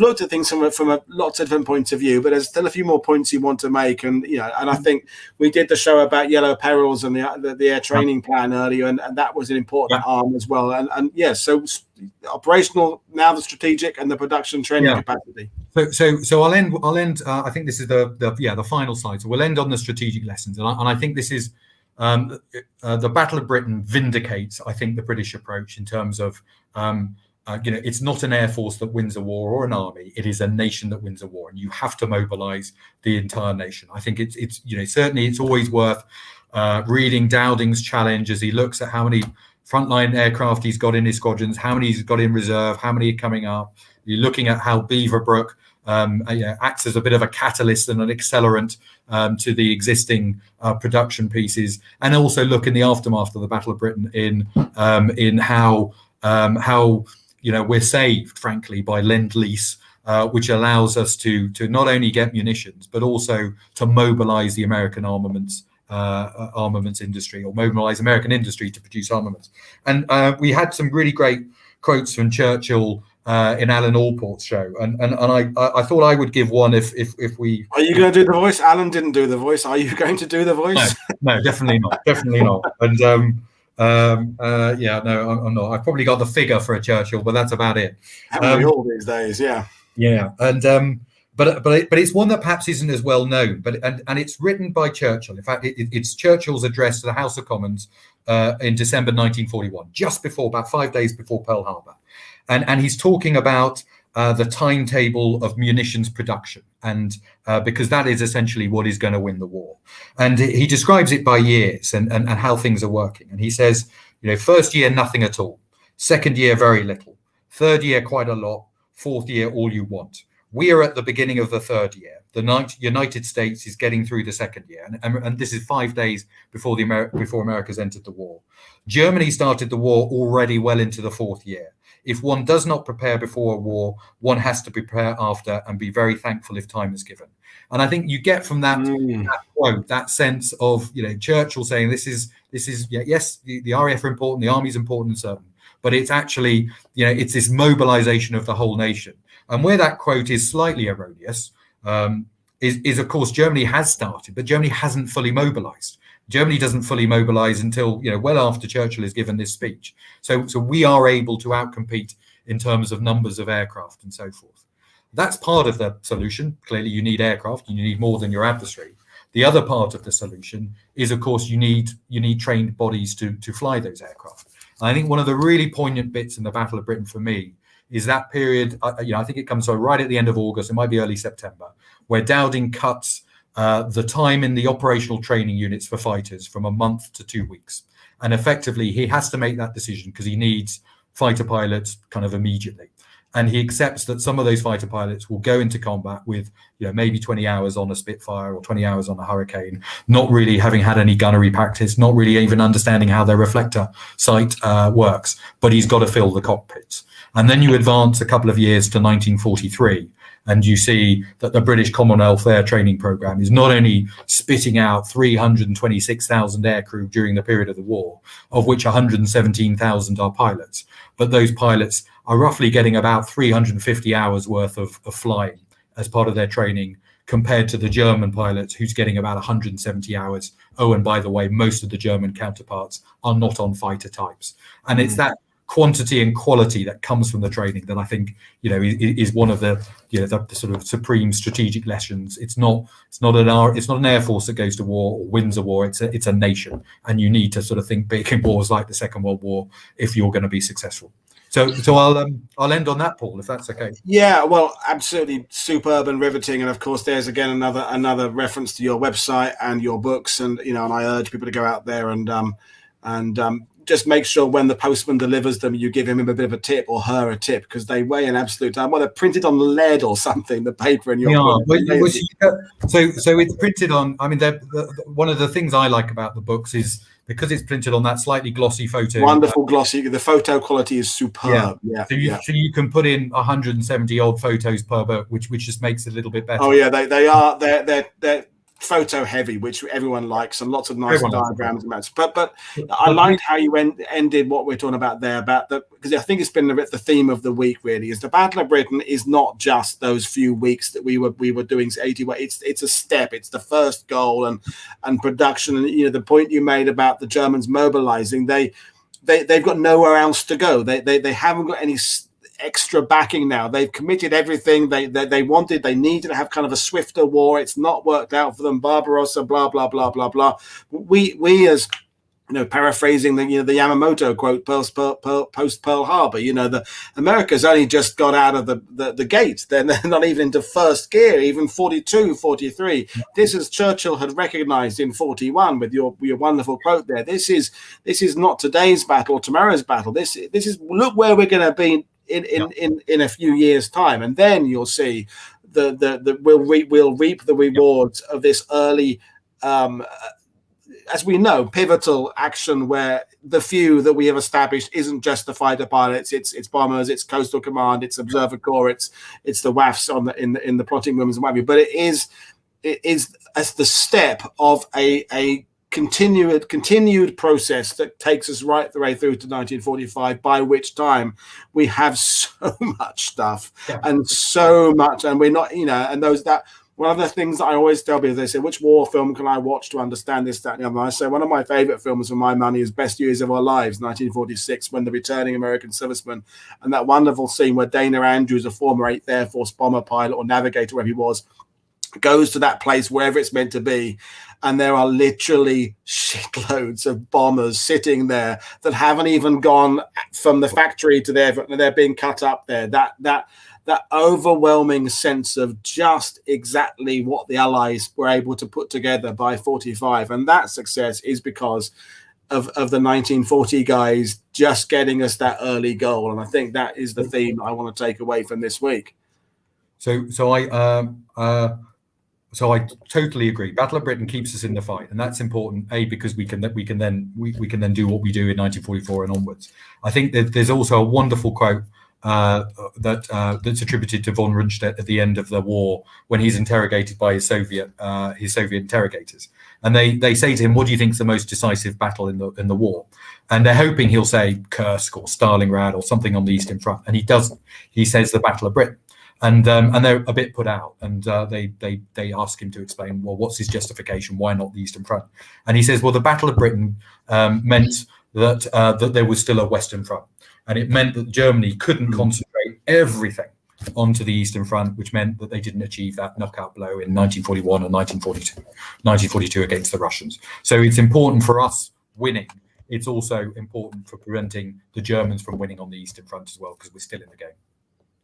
looked at things from lots of different points of view, but there's still a few more points you want to make, and I think we did the show about yellow perils and the air training plan earlier, and that was an important arm as well, and so operational, now the strategic and the production training capacity. So I'll end. I think this is the final slide. So we'll end on the strategic lessons, and I think this is the Battle of Britain vindicates, I think, the British approach in terms of it's not an air force that wins a war or an army. It is a nation that wins a war, and you have to mobilise the entire nation. I think it's certainly it's always worth reading Dowding's challenge as he looks at how many frontline aircraft he's got in his squadrons, how many he's got in reserve, how many are coming up. You're looking at how Beaverbrook acts as a bit of a catalyst and an accelerant to the existing production pieces, and also look in the aftermath of the Battle of Britain in how we're saved, frankly, by Lend-Lease, which allows us to not only get munitions but also to mobilise the American armaments industry, or mobilise American industry to produce armaments. And we had some really great quotes from Churchill in Alan Allport's show, and I thought I would give one if we. Are you going to do the voice? Alan didn't do the voice. Are you going to do the voice? No, definitely not. And yeah, no, I'm not. I've probably got the figure for a Churchill, but that's about it. Haven't we all these days? Yeah. Yeah, and but it's one that perhaps isn't as well known. But and it's written by Churchill. In fact, it's Churchill's address to the House of Commons in December 1941, just before, about 5 days before Pearl Harbor, and he's talking about the timetable of munitions production, and because that is essentially what is going to win the war. And he describes it by years and how things are working. And he says, first year, nothing at all. Second year, very little. Third year, quite a lot. Fourth year, all you want. We are at the beginning of the third year. The United States is getting through the second year. And this is 5 days before before America's entered the war. Germany started the war already well into the fourth year. If one does not prepare before a war, one has to prepare after and be very thankful if time is given. And I think you get from that quote, that sense of, Churchill saying this is yes, the RAF are important, the army's important and certain, but it's actually, it's this mobilization of the whole nation. And where that quote is slightly erroneous is of course, Germany has started, but Germany hasn't fully mobilized. Germany doesn't fully mobilize until, well after Churchill has given this speech. So we are able to outcompete in terms of numbers of aircraft and so forth. That's part of the solution. Clearly, you need aircraft. You need more than your adversary. The other part of the solution is, of course, you need trained bodies to fly those aircraft. And I think one of the really poignant bits in the Battle of Britain for me is that period. I think it comes right at the end of August. It might be early September, where Dowding cuts the time in the operational training units for fighters from a month to 2 weeks. And effectively, he has to make that decision because he needs fighter pilots kind of immediately. And he accepts that some of those fighter pilots will go into combat with, maybe 20 hours on a Spitfire or 20 hours on a Hurricane, not really having had any gunnery practice, not really even understanding how their reflector sight works, but he's got to fill the cockpits. And then you advance a couple of years to 1943, and you see that the British Commonwealth Air Training Programme is not only spitting out 326,000 aircrew during the period of the war, of which 117,000 are pilots, but those pilots are roughly getting about 350 hours worth of flying as part of their training, compared to the German pilots who's getting about 170 hours. Oh, and by the way, most of the German counterparts are not on fighter types. And it's that quantity and quality that comes from the training that I think is one of the the sort of supreme strategic lessons. It's not an air force that goes to war or wins a war. It's a nation, and you need to sort of think big in wars like the Second World War if you're going to be successful. So I'll end on that, Paul, if that's okay. Yeah, well, absolutely superb and riveting, and of course, there's again another reference to your website and your books, and and I urge people to go out there and just make sure when the postman delivers them, you give him a bit of a tip or her a tip, because they weigh an absolute time. Well, they're printed on lead or something, the paper in your book. So it's printed on, I mean, one of the things I like about the books is because it's printed on that slightly glossy photo. Wonderful glossy. The photo quality is superb. Yeah. So you can put in 170 odd photos per book, which just makes it a little bit better. Oh yeah, they're photo heavy, which everyone likes, and lots of nice diagrams and maps. But I liked how you ended what we're talking about there, because I think it's been the theme of the week really is the Battle of Britain is not just those few weeks that we were doing 80. It's a step. It's the first goal and production. And the point you made about the Germans mobilizing, they've got nowhere else to go. They haven't got any extra backing now. They've committed everything they wanted. They needed to have kind of a swifter war. It's not worked out for them. Barbarossa, blah blah blah blah blah. We as paraphrasing the Yamamoto quote post Pearl Harbor, the America's only just got out of the gate. They're not even into first gear, even 42, 43. This is Churchill had recognized in 41 with your wonderful quote there. This is not today's battle, tomorrow's battle. This is look where we're going to be in a few years' time, and then you'll see we'll reap the rewards of this early as we know, pivotal action where the few that we have established isn't just the fighter pilots, it's bombers, it's coastal command, it's observer corps, it's the WAFs in the plotting rooms and what have you. But it is as the step of a continued process that takes us right the way through to 1945, by which time we have so much stuff and so much, and we're not, and that one of the things that I always tell people, they say, which war film can I watch to understand this, that, and the other? I say one of my favorite films for my money is Best Years of Our Lives, 1946, when the returning American serviceman, and that wonderful scene where Dana Andrews, a former 8th Air Force bomber pilot or navigator, wherever he was, goes to that place wherever it's meant to be, and there are literally shitloads of bombers sitting there that haven't even gone from the factory to they're being cut up there. That overwhelming sense of just exactly what the Allies were able to put together by 45, and that success is because of the 1940 guys just getting us that early goal, and I think that is the theme I want to take away from this week. So I totally agree. Battle of Britain keeps us in the fight, and that's important. Because we can then do what we do in 1944 and onwards. I think that there's also a wonderful quote that's attributed to von Rundstedt at the end of the war when he's interrogated by his Soviet interrogators, and they say to him, "What do you think is the most decisive battle in the war?" And they're hoping he'll say Kursk or Stalingrad or something on the Eastern Front, and he doesn't. He says the Battle of Britain. And they're a bit put out, and they ask him to explain, well, what's his justification? Why not the Eastern Front? And he says, well, the Battle of Britain meant that there was still a Western Front, and it meant that Germany couldn't concentrate everything onto the Eastern Front, which meant that they didn't achieve that knockout blow in 1941 and 1942 against the Russians. So it's important for us winning. It's also important for preventing the Germans from winning on the Eastern Front as well, because we're still in the game.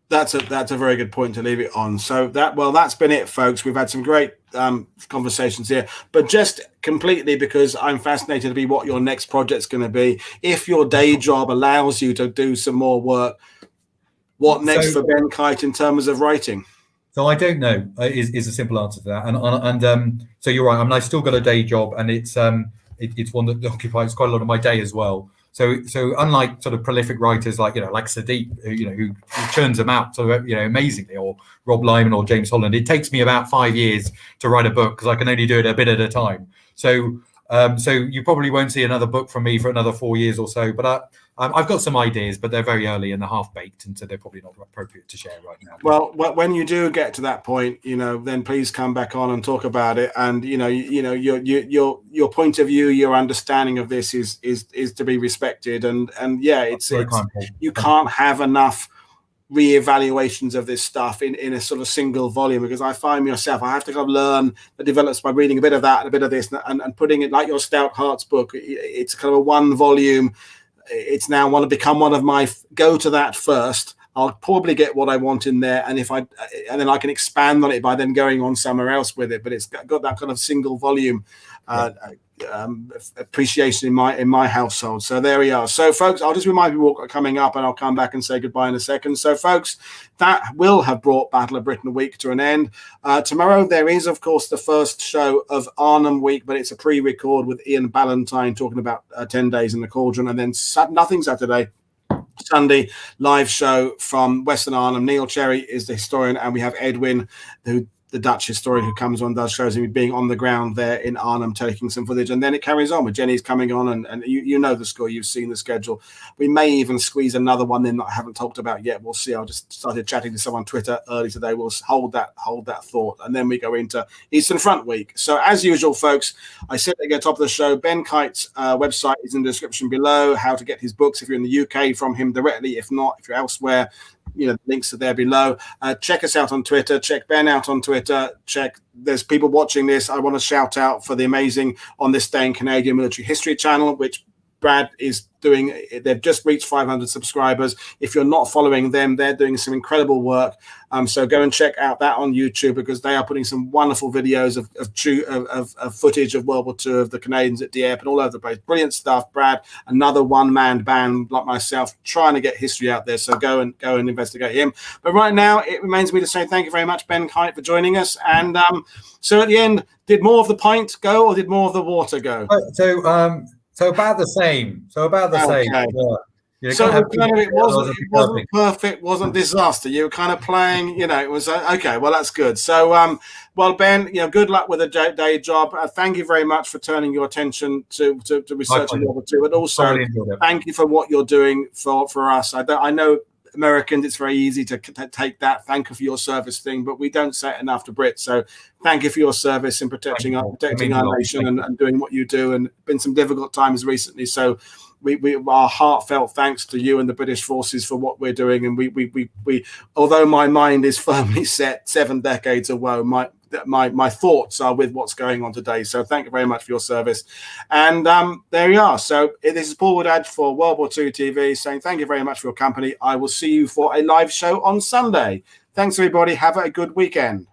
That's a very good point to leave it on. So that's been it, folks. We've had some great conversations here, but just completely because I'm fascinated to be what your next project's going to be. If your day job allows you to do some more work, what next for Ben Kite in terms of writing? So I don't know is a simple answer to that. And so you're right. I mean, I've still got a day job, and it's one that occupies quite a lot of my day as well. So unlike sort of prolific writers like Sadiq, who churns them out amazingly, or Rob Lyman or James Holland, it takes me about 5 years to write a book because I can only do it a bit at a time. So you probably won't see another book from me for another 4 years or so. But I've got some ideas, but they're very early and they're half baked, and so they're probably not appropriate to share right now. Well, when you do get to that point, then please come back on and talk about it. And your point of view, your understanding of this is to be respected. And it's you can't have enough re-evaluations of this stuff in a sort of single volume, because I find myself, I have to kind of learn the develops by reading a bit of that and a bit of this, and putting it like your Stout Hearts book. It's kind of a one volume. It's now want to become one of my go to that first. I'll probably get what I want in there, and then I can expand on it by then going on somewhere else with it. But it's got that kind of single volume appreciation in my household. So there we are. So folks, I'll just remind you what are coming up, and I'll come back and say goodbye in a second. So folks, that will have brought Battle of Britain week to an end. Tomorrow there is, of course, the first show of Arnhem week, but it's a pre-record with Ian Ballantyne talking about 10 days in the cauldron, and then nothing Saturday. Sunday live show from Western Arnhem. Neil Cherry is the historian, and we have Edwin, the Dutch historian, who comes on, does shows, and being on the ground there in Arnhem taking some footage, and then it carries on with Jenny's coming on, and you know the score, you've seen the schedule. We may even squeeze another one in that I haven't talked about yet. We'll see. I just started chatting to someone on Twitter early today. We'll hold that thought, and then we go into Eastern Front week. So as usual, folks, I said at the top of the show, Ben Kite's website is in the description below. How to get his books if you're in the UK from him directly. If not, if you're elsewhere, the links are there below. Check us out on Twitter. Check Ben out on Twitter. There's people watching this. I want to shout out for the amazing On This Day in Canadian Military History channel, which Brad is doing. They've just reached 500 subscribers. If you're not following them, they're doing some incredible work. So go and check out that on YouTube, because they are putting some wonderful videos of footage of World War II, of the Canadians at Dieppe and all over the place. Brilliant stuff. Brad, another one-man band like myself, trying to get history out there. So go and investigate him. But right now, it remains me to say thank you very much, Ben Kite, for joining us. And so at the end, did more of the pint go, or did more of the water go? So about the same. Okay. Yeah. You So can't it, kind of, it wasn't otherwise it'd be it wasn't perfect, wasn't disaster. You were kind of playing, you know, it was okay. Well, that's good. So, well, Ben, you know, good luck with the day job. Thank you very much for turning your attention to researching World War II, but also Thoroughly enjoyed it. thank you for what you're doing for us. I know Americans, it's very easy to take that thank you for your service thing, but we don't say it enough to Brits. So thank you for your service in protecting our nation and doing what you do. And been some difficult times recently. So we our heartfelt thanks to you and the British forces for what we're doing. And we although my mind is firmly set 7 decades of woe, my thoughts are with what's going on today. So thank you very much for your service. And there you are. So this is Paul Woodadge for World War II TV saying thank you very much for your company. I will see you for a live show on Sunday. Thanks, everybody. Have a good weekend.